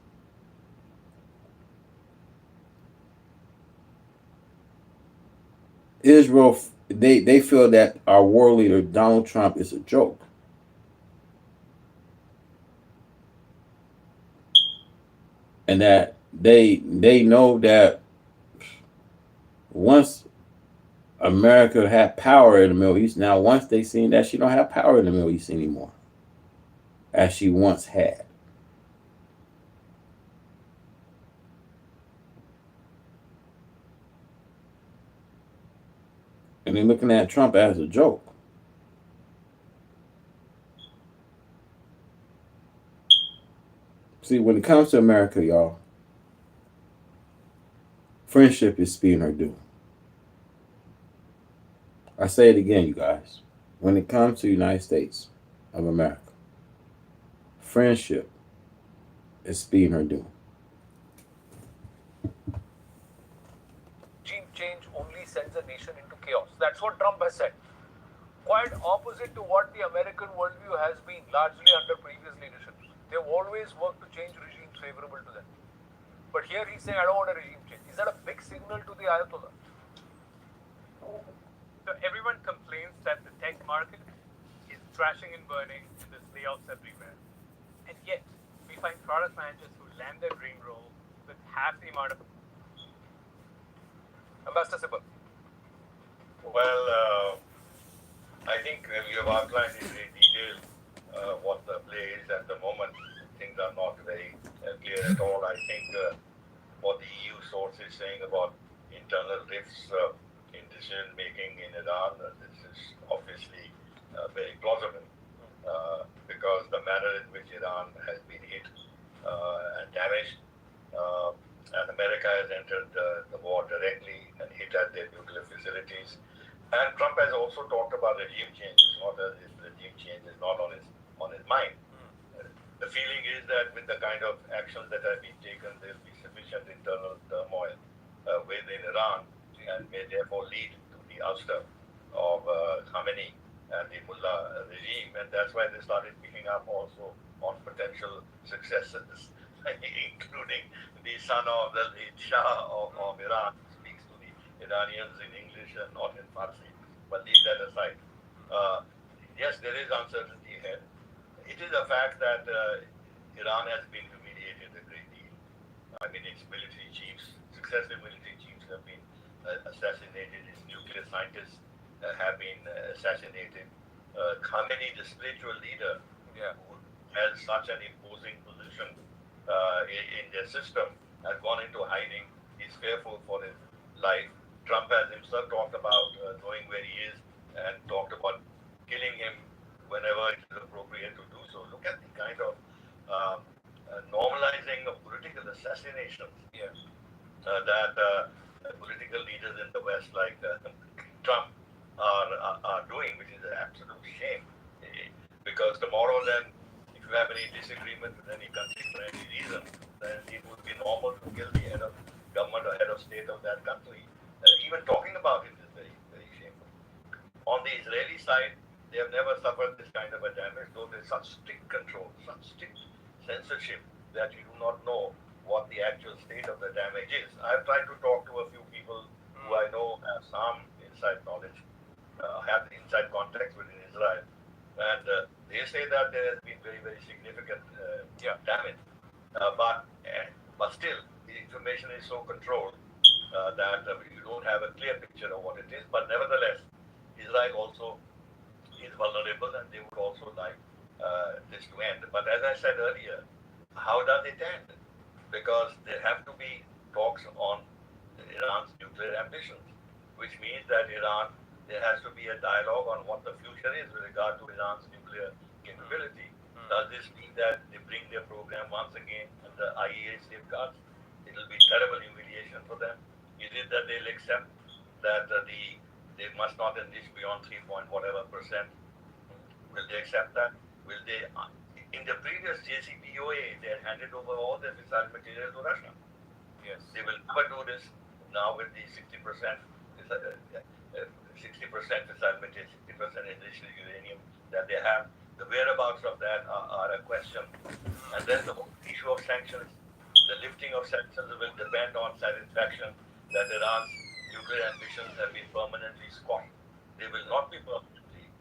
Israel, they feel that our world leader Donald Trump is a joke. And that they know that once America had power in the Middle East, now once they seen that she don't have power in the Middle East anymore, as she once had. And they're looking at Trump as a joke. See, when it comes to America, y'all, friendship is speeding her due. I say it again, you guys. When it comes to the United States of America, friendship is speeding her due. Regime change only sends a nation into chaos. That's what Trump has said. Quite opposite to what the American worldview has been largely under previous leaderships. They've always worked to change regimes favorable to them. But here he's saying, I don't want a regime change. Is that a big signal to the Ayatollah? So everyone complains that the tech market is crashing and burning and there's layoffs everywhere. And yet, we find product managers who land their dream role with half the amount of... Ambassador Sabal. Well, I think you have outlined in great detail what the play is at the moment. Things are not very clear at all. I think what the EU source is saying about internal rifts in decision making in Iran, this is obviously very plausible because the manner in which Iran has been hit and damaged, and America has entered the war directly and hit at their nuclear facilities. And Trump has also talked about regime change. It's not as if regime change is not on his mind. The feeling is that with the kind of actions that have been taken, there will be sufficient internal turmoil within Iran and may therefore lead to the ouster of Khamenei and the Mullah regime. And that's why they started picking up also on potential successors, including the son of the late Shah of Iran, who speaks to the Iranians in English and not in Farsi. But leave that aside. Yes, there is uncertainty ahead. it is a fact that Iran has been humiliated a great deal. I mean, its military chiefs, successive military chiefs have been assassinated. Its nuclear scientists have been assassinated. Khamenei, the spiritual leader, who held such an imposing position in their system, has gone into hiding. He's fearful for his life. Trump has himself talked about knowing where he is and talked about killing him whenever it is appropriate to do so. Look at the kind of normalizing of political assassinations that political leaders in the West like Trump are doing, which is an absolute shame. Because tomorrow then, if you have any disagreement with any country for any reason, then it would be normal to kill the head of government or head of state of that country. Even talking about it is very, very shameful. On the Israeli side, they have never suffered this kind of a damage, though there's such strict control, such strict censorship that you do not know what the actual state of the damage is. I've tried to talk to a few people who I know have some inside knowledge, have inside contacts within Israel, and they say that there has been very, very significant damage. But still, the information is so controlled that you don't have a clear picture of what it is. But nevertheless, Israel also is vulnerable, and they would also like this to end. But as I said earlier, how does it end? Because there have to be talks on Iran's nuclear ambitions, which means that there has to be a dialogue on what the future is with regard to Iran's nuclear capability. Does this mean that they bring their program once again under IAEA safeguards? It will be terrible humiliation for them. Is it that they'll accept that they must not enrich beyond 3 whatever percent? Will they accept that? Will they? In the previous JCPOA, they had handed over all their fissile material to Russia. Yes. They will never do this now with the 60% fissile material, 60% enriched uranium that they have. The whereabouts of that are a question. And then the issue of sanctions, the lifting of sanctions will depend on satisfaction that Iran's nuclear ambitions have been permanently squashed. They will not be permanently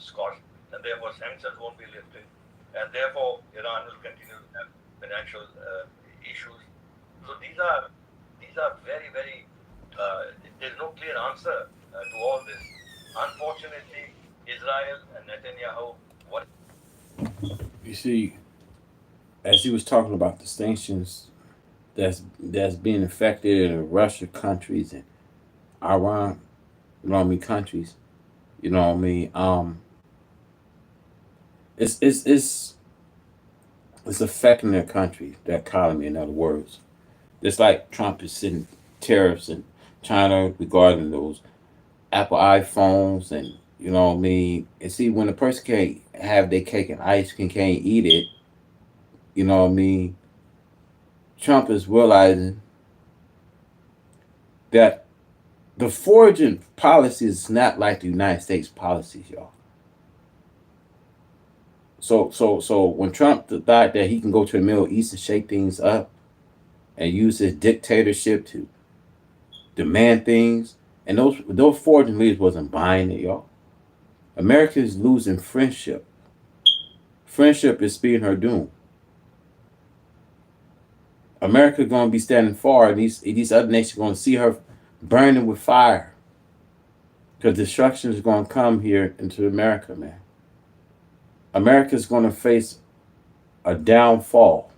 squashed, and therefore sanctions won't be lifted. And therefore, Iran will continue to have financial issues. So these are very, very. There's no clear answer to all this. Unfortunately, Israel and Netanyahu. What? You see, as he was talking about the sanctions that's being affected in Russia countries and Iran, countries, it's affecting their country, their economy, in other words. Just like Trump is setting tariffs in China regarding those Apple iPhones, and and see, when a person can't have their cake and ice cream, can't eat it, Trump is realizing that the foreign policy is not like the United States policies, y'all. So when Trump thought that he can go to the Middle East and shake things up and use his dictatorship to demand things, and those foreign leaders wasn't buying it, y'all. America is losing friendship. Friendship is speeding her doom. America going to be standing far, and these other nations going to see her burning with fire, because destruction is going to come here into America, man. America is going to face a downfall.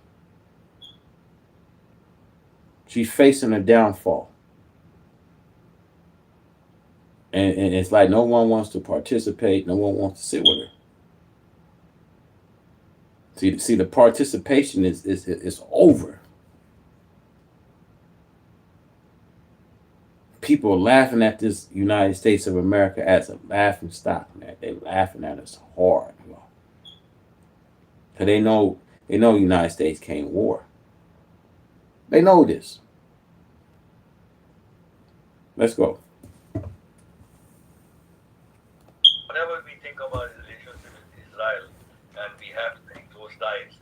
She's facing a downfall. And it's like no one wants to participate. No one wants to sit with her. See, the participation is over. People are laughing at this United States of America as a laughing stock, man. They're laughing at us hard, y'all. Because they know the United States can't war. They know this. Let's go. Whenever we think about his relationship with Israel, and we have very close ties,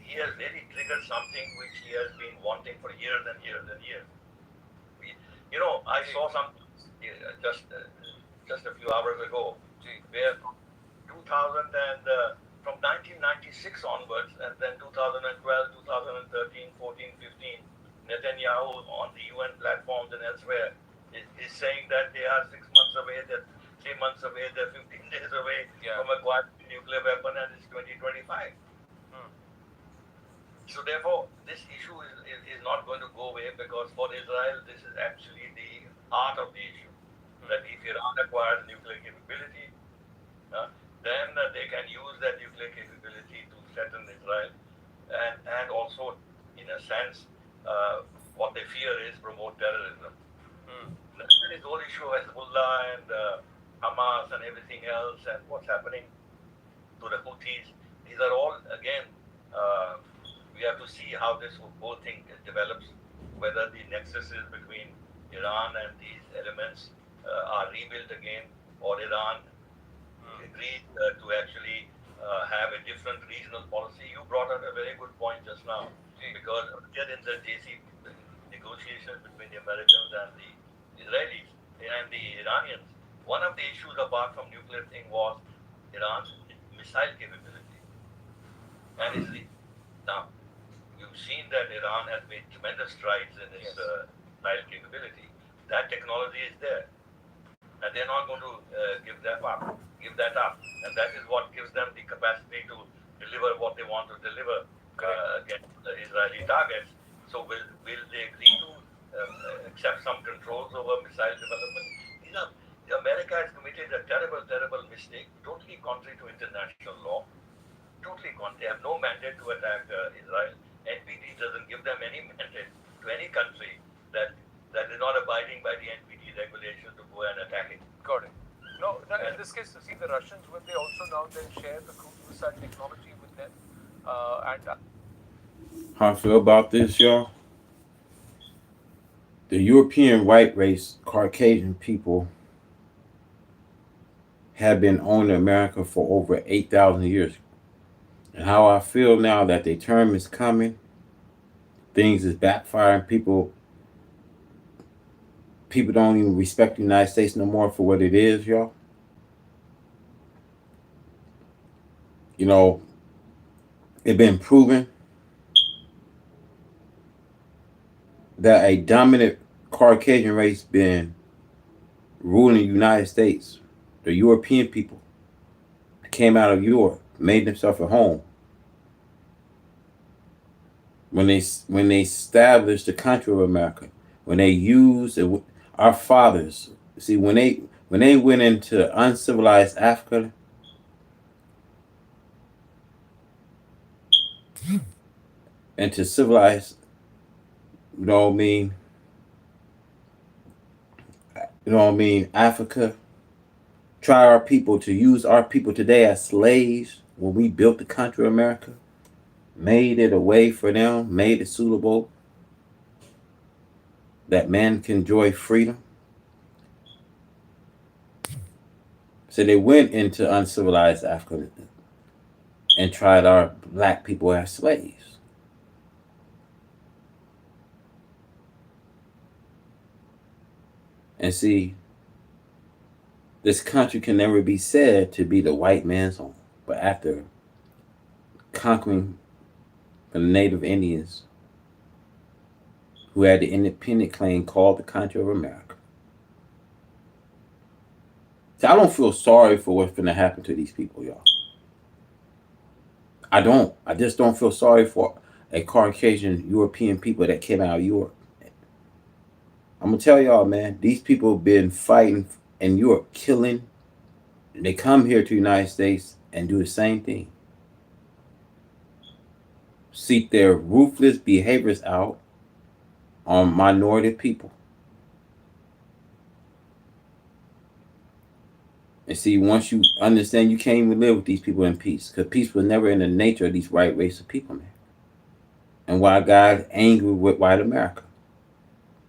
he has really triggered something which he has been wanting for years and years and years. I saw something just a few hours ago, where from 96 onwards, and then 2012, 2013, 14, 15, Netanyahu on the UN platforms and elsewhere is saying that they are 6 months away, they're 3 months away, they're 15 days away from acquiring a nuclear weapon, and it's 2025. So therefore, this issue is not going to go away, because for Israel, this is actually the heart of the issue. That if Iran acquires nuclear capability, then they can use that nuclear capability to threaten Israel, and also, in a sense, what they fear is promote terrorism. That's the whole issue of Hezbollah and Hamas and everything else, and what's happening to the Houthis. These are all, again, we have to see how this whole thing develops, whether the nexuses between Iran and these elements are rebuilt again, or Iran agreed to actually have a different regional policy. You brought up a very good point just now, because earlier in the JC negotiations between the Americans and the Israelis and the Iranians, one of the issues apart from nuclear thing was Iran's missile capability. And now, you've seen that Iran has made tremendous strides in its missile capability. That technology is there, and they're not going to give that up. And that is what gives them the capacity to deliver what they want to deliver against the Israeli targets. So will they agree to accept some controls over missile development? America has committed a terrible mistake, totally contrary to international law. Totally contrary. They have no mandate to attack Israel. NPT doesn't give them any mandate to any country that is not abiding by the NPT regulations to go and attack it. Got it. No, in this case, see, the Russians, will they also now then share the cruise missile technology with them? How I feel about this, y'all? The European white race, Caucasian people, have been owning America for over 8,000 years. And how I feel now that their term is coming, things is backfiring. People don't even respect the United States no more for what it is, y'all. You know, it's been proven that a dominant Caucasian race been ruling the United States. The European people came out of Europe, made themselves at home. When they established the country of America, when they used our fathers, see, when they went into uncivilized Africa, into civilized, Africa, try our people to use our people today as slaves when we built the country of America, made it a way for them, made it suitable that man can enjoy freedom. So they went into uncivilized Africa and tried our black people as slaves. And see, this country can never be said to be the white man's home. But after conquering the Native Indians, who had the independent claim called the country of America. See, I don't feel sorry for what's going to happen to these people, y'all. I don't. I just don't feel sorry for a Caucasian European people that came out of Europe. I'm going to tell y'all, man, these people have been fighting in Europe, killing. They come here to the United States and do the same thing. Seek their ruthless behaviors out on minority people. And see, once you understand, you can't even live with these people in peace, because peace was never in the nature of these white race of people, man. And why God's angry with white America.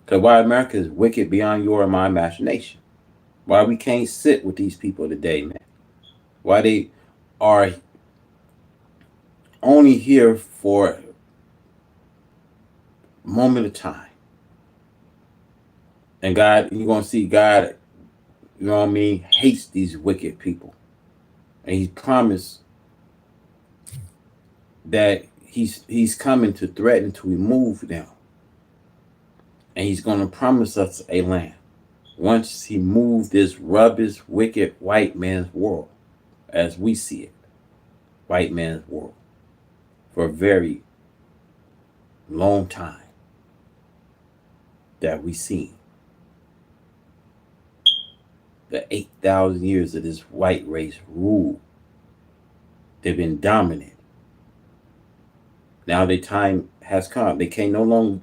Because white America is wicked beyond your and my imagination. Why we can't sit with these people today, man. Why they are only here for a moment of time. And God, you're going to see God, hates these wicked people. And he promised that he's coming to threaten to remove them. And he's going to promise us a land once he moves this rubbish, wicked white man's world as we see it. White man's world. For a very long time that we see. The 8,000 years of this white race rule. They've been dominant. Now their time has come. They can no longer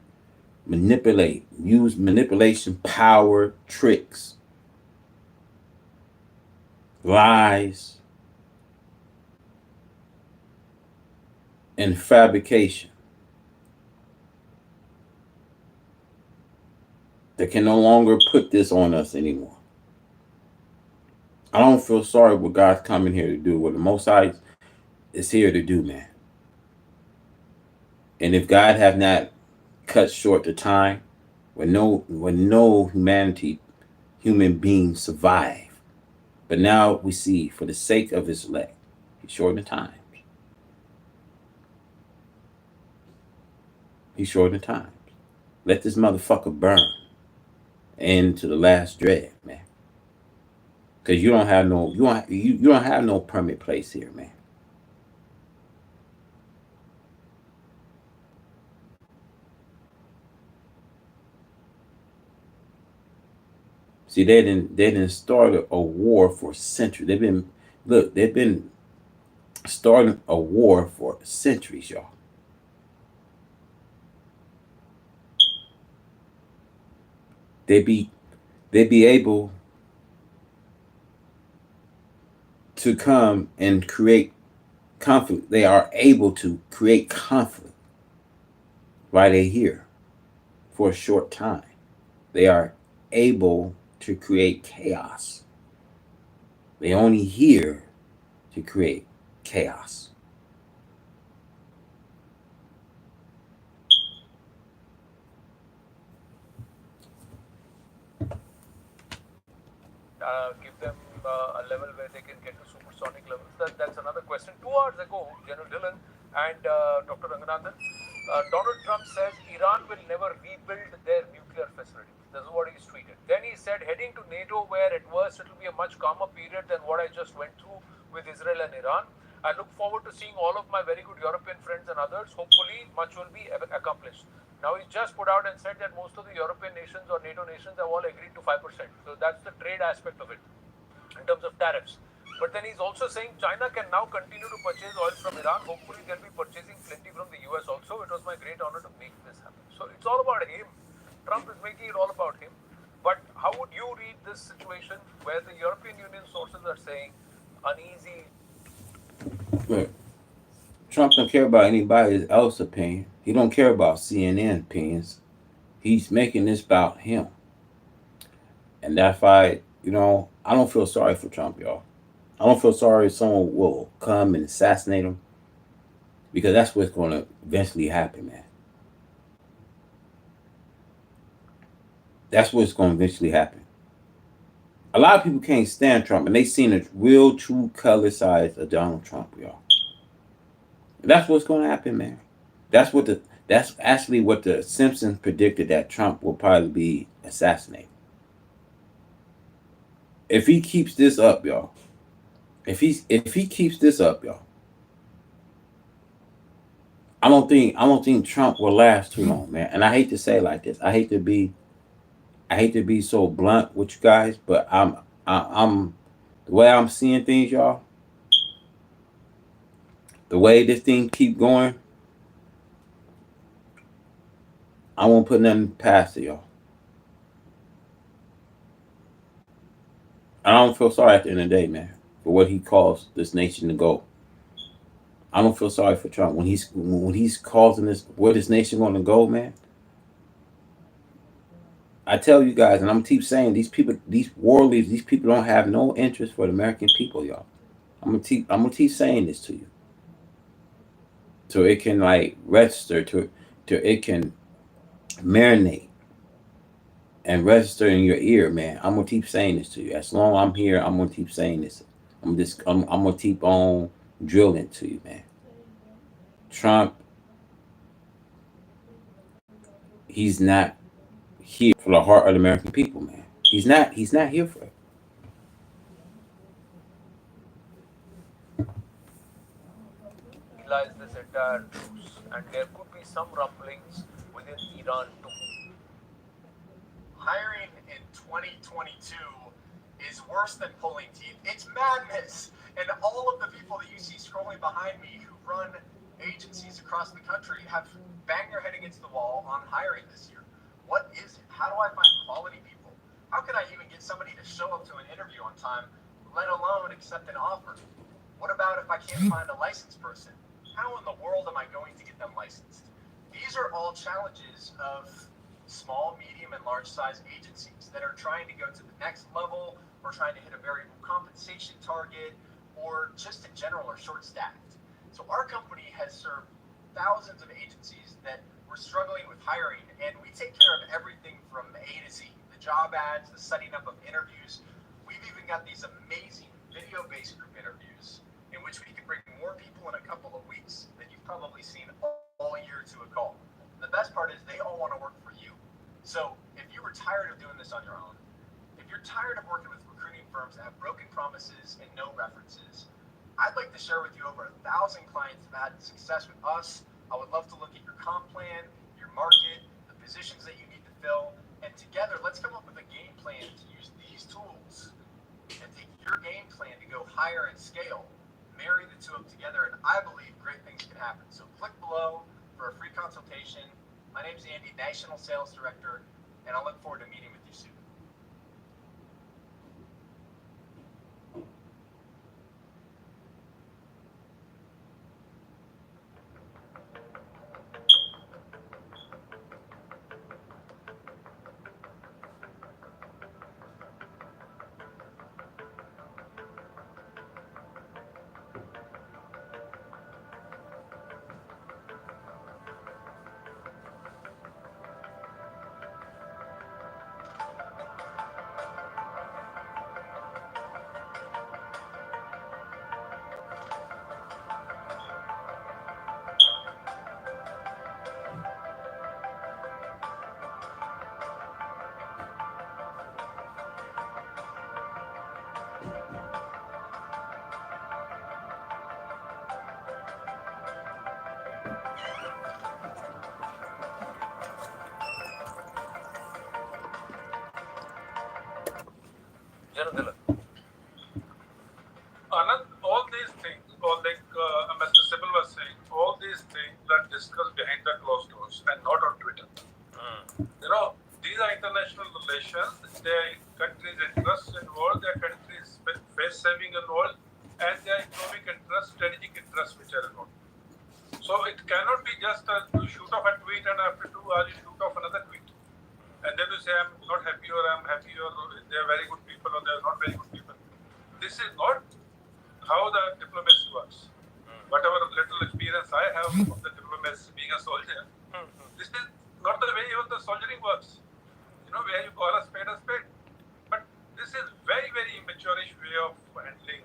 manipulate, use manipulation, power, tricks, lies, and fabrication. They can no longer put this on us anymore. I don't feel sorry what God's coming here to do, what the Most High is here to do, man. And if God have not cut short the time when no human beings survive, but now we see for the sake of his elect, he's shortening times. He's shortening times. Let this motherfucker burn into the last dread, man. Because you don't have no permanent place here, man. See, they didn't start a war for centuries. They've been starting a war for centuries, y'all. They be able to come and create conflict. They are able to create conflict while they're here for a short time. They are able to create chaos. They only here to create chaos. Give them a level where they can get to supersonic levels. That's another question. 2 hours ago, General Dillon and Dr. Ranganathan, Donald Trump says Iran will never rebuild their nuclear facilities. This is what he's tweeted. Then he said, heading to NATO, where at worst it will be a much calmer period than what I just went through with Israel and Iran. I look forward to seeing all of my very good European friends and others. Hopefully, much will be accomplished. Now, he's just put out and said that most of the European nations or NATO nations have all agreed to 5%. So that's the trade aspect of it in terms of tariffs. But then he's also saying China can now continue to purchase oil from Iran. Hopefully, they'll be purchasing plenty from the US also. It was my great honor to make this happen. So it's all about him. Trump is making it all about him. But how would you read this situation where the European Union sources are saying uneasy? Look, Trump don't care about anybody else's opinion. He don't care about CNN opinions. He's making this about him. And that's why, I don't feel sorry for Trump, y'all. I don't feel sorry if someone will come and assassinate him, because that's what's going to eventually happen, man. That's what's going to eventually happen. A lot of people can't stand Trump, and they seen the real, true color sides of Donald Trump, y'all. That's what's going to happen, man. That's actually what the Simpsons predicted, that Trump will probably be assassinated. If he keeps this up, y'all. If he keeps this up, y'all. I don't think Trump will last too long, man. And I hate to say it like this. I hate to be so blunt with you guys, but I'm the way I'm seeing things, y'all. The way this thing keep going, I won't put nothing past it, y'all. I don't feel sorry at the end of the day, man, for what he caused this nation to go. I don't feel sorry for Trump when he's causing this, where this nation going to go, man. I tell you guys, and I'm gonna keep saying, these people, these war leaders, these people don't have no interest for the American people, y'all. I'm gonna keep saying this to you, so it can register, to it can marinate and register in your ear, man. I'm gonna keep saying this to you. As long as I'm here, I'm gonna keep saying this. I'm gonna keep on drilling to you, man. Trump, he's not here for the heart of the American people, man. He's not here for it. Lies this entire truce, and there could be some rumblings within Iran too. Hiring in 2022 is worse than pulling teeth. It's madness. And all of the people that you see scrolling behind me who run agencies across the country have banged their head against the wall on hiring this year. What is it? How do I find quality people? How can I even get somebody to show up to an interview on time, let alone accept an offer? What about if I can't find a licensed person? How in the world am I going to get them licensed? These are all challenges of small, medium, and large size agencies that are trying to go to the next level or trying to hit a variable compensation target or just in general are short staffed. So our company has served thousands of agencies that were struggling with hiring, and we take care of everything from A to Z. The job ads, the setting up of interviews. We've even got these amazing video-based group interviews in which we can bring more people in a couple of weeks than you've probably seen all year to a call. And the best part is they all want to work for you. So if you were tired of doing this on your own, if you're tired of working with recruiting firms that have broken promises and no references, I'd like to share with you over 1,000 clients that have had success with us. I would love to look at your comp plan, your market, the positions that you need to fill, and together let's come up with a game plan to use these tools and take your game plan to go hire and scale, marry the two up together, and I believe great things can happen. So click below for a free consultation. My name is Andy, National Sales Director, and I look forward to meeting with you soon. Janadala. Anand, all these things, or like Mr. Sibyl was saying, all these things are discussed behind the closed doors and not on Twitter. You know, these are international relations. There are countries' interests involved, there are countries' face saving involved, and there are economic interests, strategic interests which are involved. So it cannot be just you shoot off a tweet and after 2 hours you shoot off another tweet. And then you say, I'm not happy or I'm happy or they are very good people or they are not very good people. This is not how the diplomacy works. Whatever little experience I have of the diplomacy being a soldier, this is not the way even the soldiering works. You know, where you call a spade a spade. But this is very, very immature-ish way of handling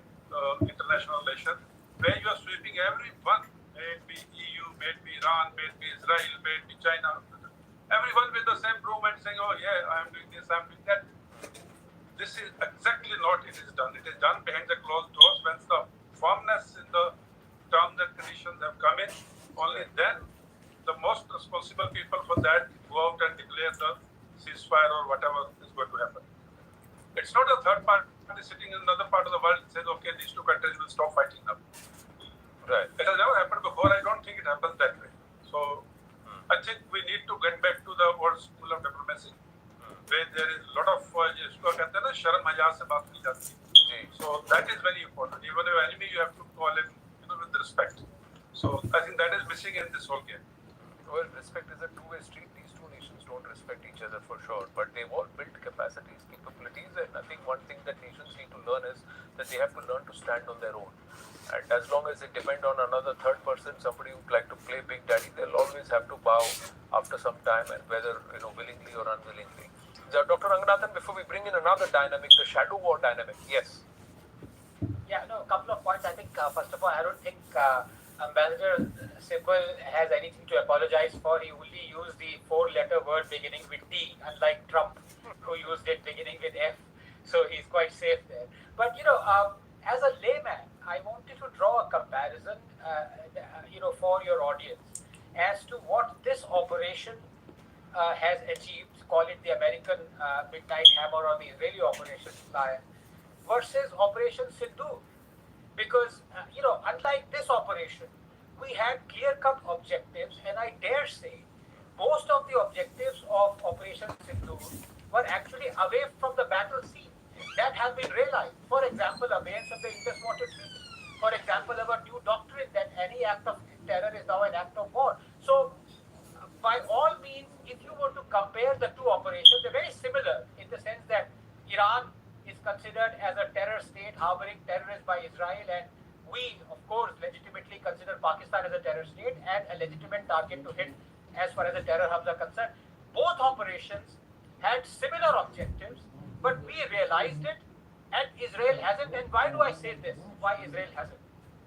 international relations, where you are sweeping everyone, may it be EU, may it be Iran, may it be Israel, may it be China, everyone with the same broom and saying, oh yeah, I am doing this, I am doing that. This is exactly not it is done. It is done behind the closed doors. When the firmness in the terms and conditions have come in, only then the most responsible people for that go out and declare the ceasefire or whatever is going to happen. It's not a third party sitting in another part of the world and says, okay, these two countries will stop fighting now. Right. It has never happened before. I don't think it happens that way. So I think we need to get back to the old school of diplomacy, where there is a lot of जिसको कहते हैं ना शर्म हया से बात की जाती है. So that is very important. Even your enemy, you have to call him, with respect. So I think that is missing in this whole game. Well, respect is a two-way street. These two nations don't respect each other for sure, but they've all built capacities, capabilities, and I think one thing that nations need to learn is that they have to learn to stand on their own. And as long as they depend on another third person, somebody who'd like to play Big Daddy, they'll always have to bow after some time, and whether willingly or unwillingly. Dr. Ranganathan, before we bring in another dynamic, the shadow war dynamic, yes. Yeah, no, a couple of points. I think first of all, I don't think Ambassador Sipal has anything to apologize for. He only used the four-letter word beginning with T, unlike Trump, who used it beginning with F. So he's quite safe there. But as a layman, I wanted to draw a comparison, for your audience as to what this operation has achieved. Call it the American Midnight Hammer or the Israeli Operation Lion versus Operation Sindhu. Because, unlike this operation, we had clear-cut objectives, and I dare say most of the objectives of Operation Sindhu were actually away from the battle scene. That has been realized. For example, abeyance of the Indus Water Treaty. For example, our new doctrine that any act of terror is now an act of war. So, by all means, if you were to compare the two operations, they're very similar in the sense that Iran is considered as a terror state harboring terrorists by Israel, and we, of course, legitimately consider Pakistan as a terror state and a legitimate target to hit as far as the terror hubs are concerned. Both operations had similar objectives, but we realized it, and Israel hasn't. And why do I say this? Why Israel hasn't?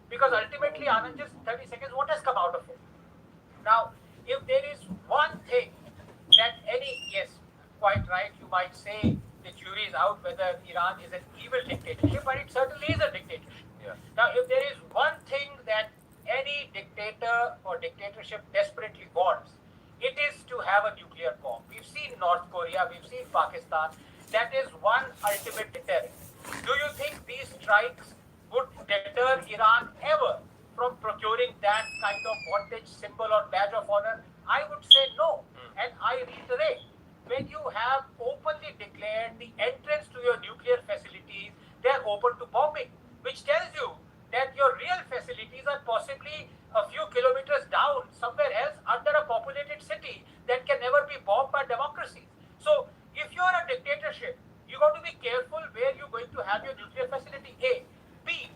Because ultimately, Anand, just 30 seconds, what has come out of it? Now, if there is one thing that yes, quite right, you might say the jury is out whether Iran is an evil dictatorship, but it certainly is a dictatorship. Yeah. Now, if there is one thing that any dictator or dictatorship desperately wants, it is to have a nuclear bomb. We've seen North Korea, we've seen Pakistan. That is one ultimate deterrent. Do you think these strikes would deter Iran ever from procuring that kind of bondage symbol or badge of honor? I would say no. And I reiterate, when you have openly declared the entrance to your nuclear facilities, they are open to bombing, which tells you that your real facilities are possibly a few kilometers down, somewhere else, under a populated city that can never be bombed by democracies. So, if you are a dictatorship, you got to be careful where you're going to have your nuclear facility. A. B.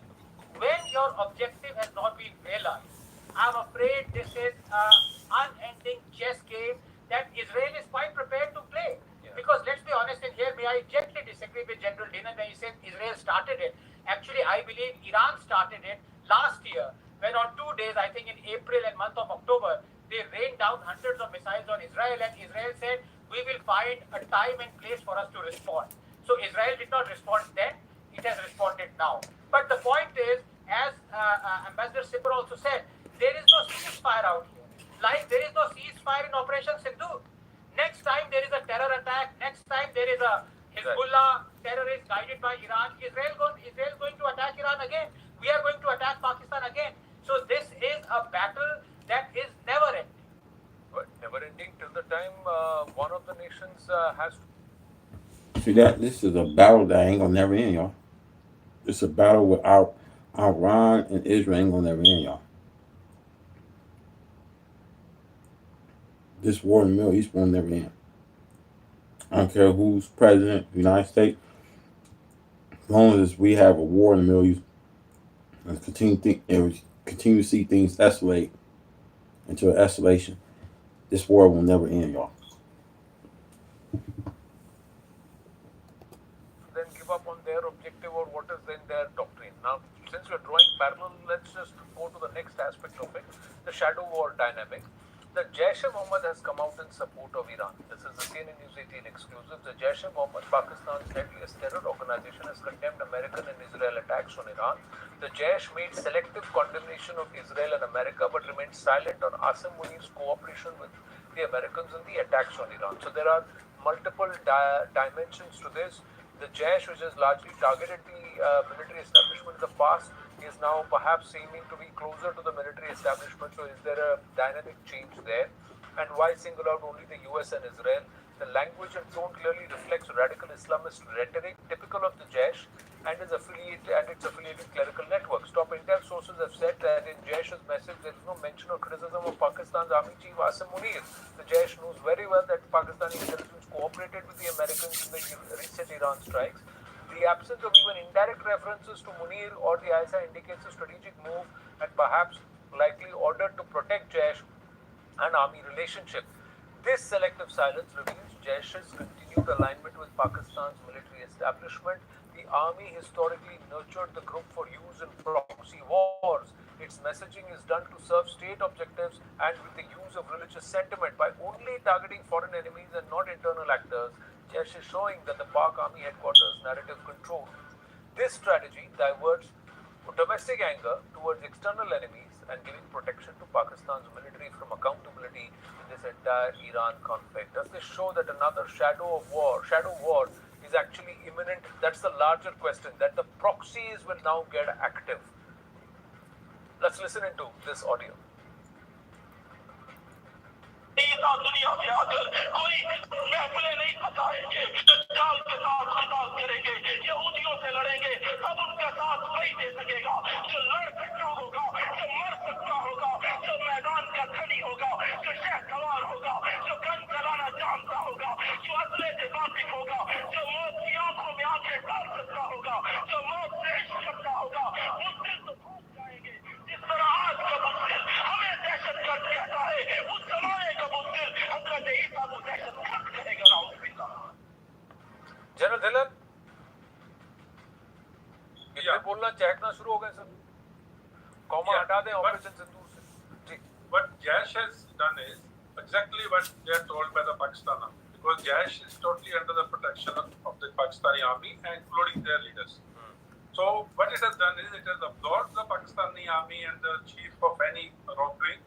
When your objective has not been realized, I'm afraid this is an unending chess game that Israel is quite prepared to play. Yeah. Because let's be honest, and here may I gently disagree with General Dinan when he said Israel started it. Actually, I believe Iran started it last year when on 2 days, I think in April and month of October, they rained down hundreds of missiles on Israel, and Israel said, we will find a time and place for us to respond. So Israel did not respond then, it has responded now. But the point is, as Ambassador Sipar also said, there is no ceasefire out here. Like there is no ceasefire in Operation Sindhu. Next time there is a terror attack, next time there is a Hezbollah terrorist guided by Iran, Israel is going to attack Iran again. We are going to attack Pakistan again. So this is a battle that is never ending. But never ending till the time one of the nations has to. See that this is a battle that ain't gonna never end, y'all. It's a battle with Iran and Israel ain't gonna never end, y'all. This war in the Middle East will never end. I don't care who's president of the United States. As long as we have a war in the Middle East and continue to see things escalate into an escalation, this war will never end, y'all. Then give up on their objective or what is in their doctrine. Now, since we're drawing parallel, let's just go to the next aspect of it, the shadow war dynamic. The Jaish-e-Mohammed has come out in support of Iran. This is the CNN News 18 exclusive. The Jaish-e-Mohammed, Pakistan's deadliest terror organization, has condemned American and Israel attacks on Iran. The Jaish made selective condemnation of Israel and America but remained silent on Asim Munir's cooperation with the Americans in the attacks on Iran. So there are multiple dimensions to this. The Jaish, which has largely targeted the military establishment in the past, is now perhaps seeming to be closer to the military establishment. So is there a dynamic change there? And why single out only the US and Israel? The language and tone clearly reflects radical Islamist rhetoric typical of the Jaish and its affiliated clerical networks. Top intel sources have said that in Jaish's message there is no mention or criticism of Pakistan's army chief Asim Munir. The Jaish knows very well that Pakistani intelligence cooperated with the Americans in the recent Iran strikes. The absence of even indirect references to Munir or the ISI indicates a strategic move and perhaps likely ordered to protect Jaish and army relationship. This selective silence reveals Jaish's continued alignment with Pakistan's military establishment. The army historically nurtured the group for use in proxy wars. its messaging is done to serve state objectives and with the use of religious sentiment. By only targeting foreign enemies and not internal actors, Jaish is showing that the Pak Army headquarters narrative control. This strategy diverts domestic anger towards external enemies and giving protection to Pakistan's military from accountability in this entire Iran conflict. Does this show that another shadow war is actually imminent? That's the larger question, that the proxies will now get active. Let's listen into this audio. दुनिया से आकर कोई महफिलें नहीं फसाएंगे, दज्जाल के साथ खिताब करेंगे, यहूदियों से लड़ेंगे, अब उनका साथ वही दे सकेगा जो लड़ सकता होगा, जो मर सकता होगा, जो मैदान का धनी होगा, जो शहसवार होगा, जो गन चलाना जानता होगा, जो असले से वाकिफ होगा, जो मौत की आंखों में आंखें डाल सकता होगा, जो मौत से इश्क करता होगा, उस दिन तो भाग जाएंगे। जिस तरह आज का मुस्लिम हमें दहशतगर्द कहता है, उस जमाने का मुस्लिम हजरत ईसा को दहशतगर्द कहेगा। जनरल धिलन, ये बोलना चहकना शुरू हो गए सर, कॉमा हटा दें ऑपरेशन सिंदूर से। जी। What Jaish has done is exactly what they are told by the Pakistan army, because Jaish is totally under the protection of the Pakistani army, including their leaders. So what it has done is it has absorbed the Pakistani army and the chief of any wrongdoing,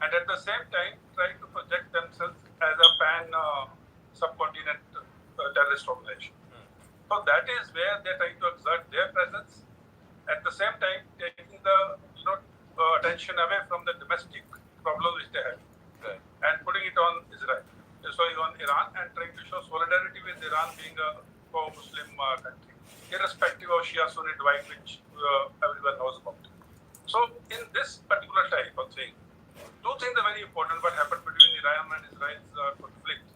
and at the same time tried to project themselves as a pan-subcontinent terrorist organization. So that is where they are trying to exert their presence, at the same time taking the attention away from the domestic problems which they have, and putting it on Israel, on Iran, and trying to show solidarity with Iran being a pro-Muslim country, irrespective of Shia-Sunni divide, which everyone knows about. So in this particular type of thing, two things are very important what happened between Iran and Israel's conflict.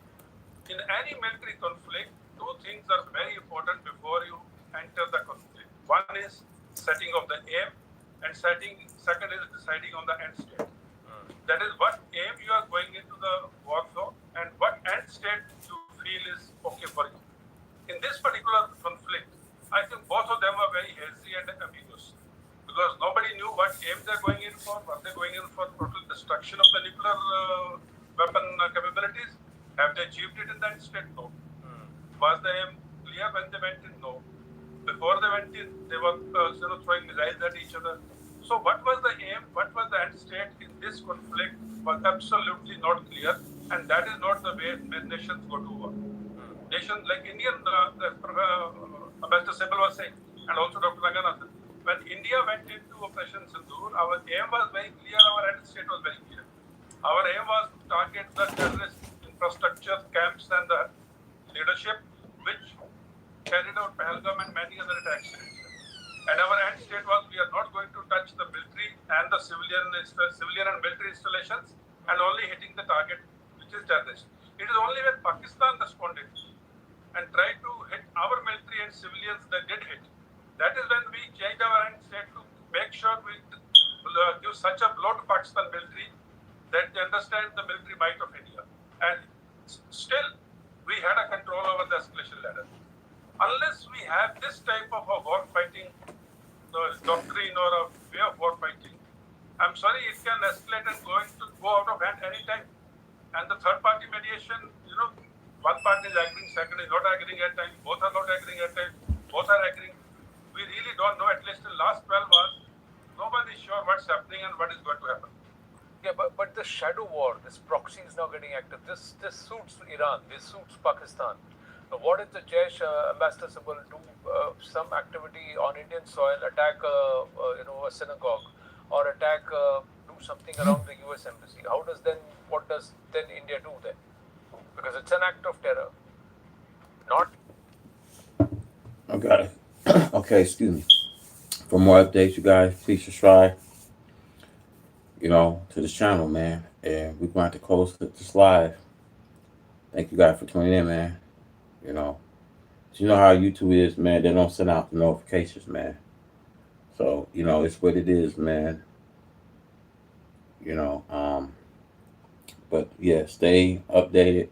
In any military conflict, two things are very important before you enter the conflict. One is setting of the aim, and second is deciding on the end state. That is what aim you are going into the war for, and what end state you feel is okay for you. In this particular conflict, I think both of them are very hazy and ambiguous, because nobody knew what aim they're going in for. Were they going in for total destruction of the nuclear weapon capabilities? Have they achieved it in that state? No. Was the aim clear when they went in? No. Before they went in, they were throwing missiles at each other. So what was the aim? What was the end state in this conflict was absolutely not clear, and that is not the way nations go to war. Nations like Indian, Ambassador Sibal was saying, and also Dr. Ranganathan, when India went into Operation Sindoor, our aim was very clear, our end state was very clear. Our aim was to target the terrorist infrastructure, camps, and the leadership which carried out Pahalgam and many other attacks. And our end state was we are not going to touch the military and the civilian and military installations, and only hitting the target, which is terrorist. It is only when Pakistan responded and tried to hit our military and civilians that did hit. That is when we changed our end state to make sure we give such a blow to Pakistan military that they understand the military might of India. And still, we had a control over the escalation ladder. Unless we have this type of a war fighting doctrine or a way of war fighting, I'm sorry, it can escalate and go out of hand any time. And the third party mediation, one party is agreeing, second is not agreeing at times, both are not agreeing at times, both are agreeing. We really don't know, at least in the last 12 hours, nobody is sure what's happening and what is going to happen. Yeah, but the shadow war, this proxy is now getting active. This suits Iran, this suits Pakistan. What did the Jaish, Ambassador Sibal, do some activity on Indian soil, attack a synagogue, or do something around the US embassy? What does then India do then? Because it's an act of terror. Not. I got it. Okay, excuse me. For more updates, you guys, please subscribe, to this channel, man. And we're going to close this live. Thank you guys for tuning in, man. You know how YouTube is, man. They don't send out the notifications, man. So, it's what it is, man. But yeah, stay updated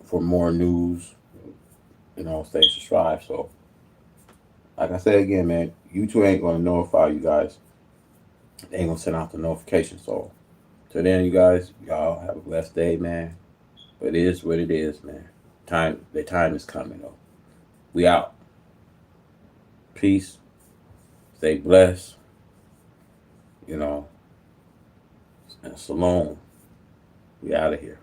for more news. Stay subscribed. So like I said again, man, YouTube ain't gonna notify you guys. They ain't gonna send out the notification. So till then, you guys, y'all have a blessed day, man. But it is what it is, man. The time is coming though. We out. Peace. Stay blessed. You know. And shalom. We out of here.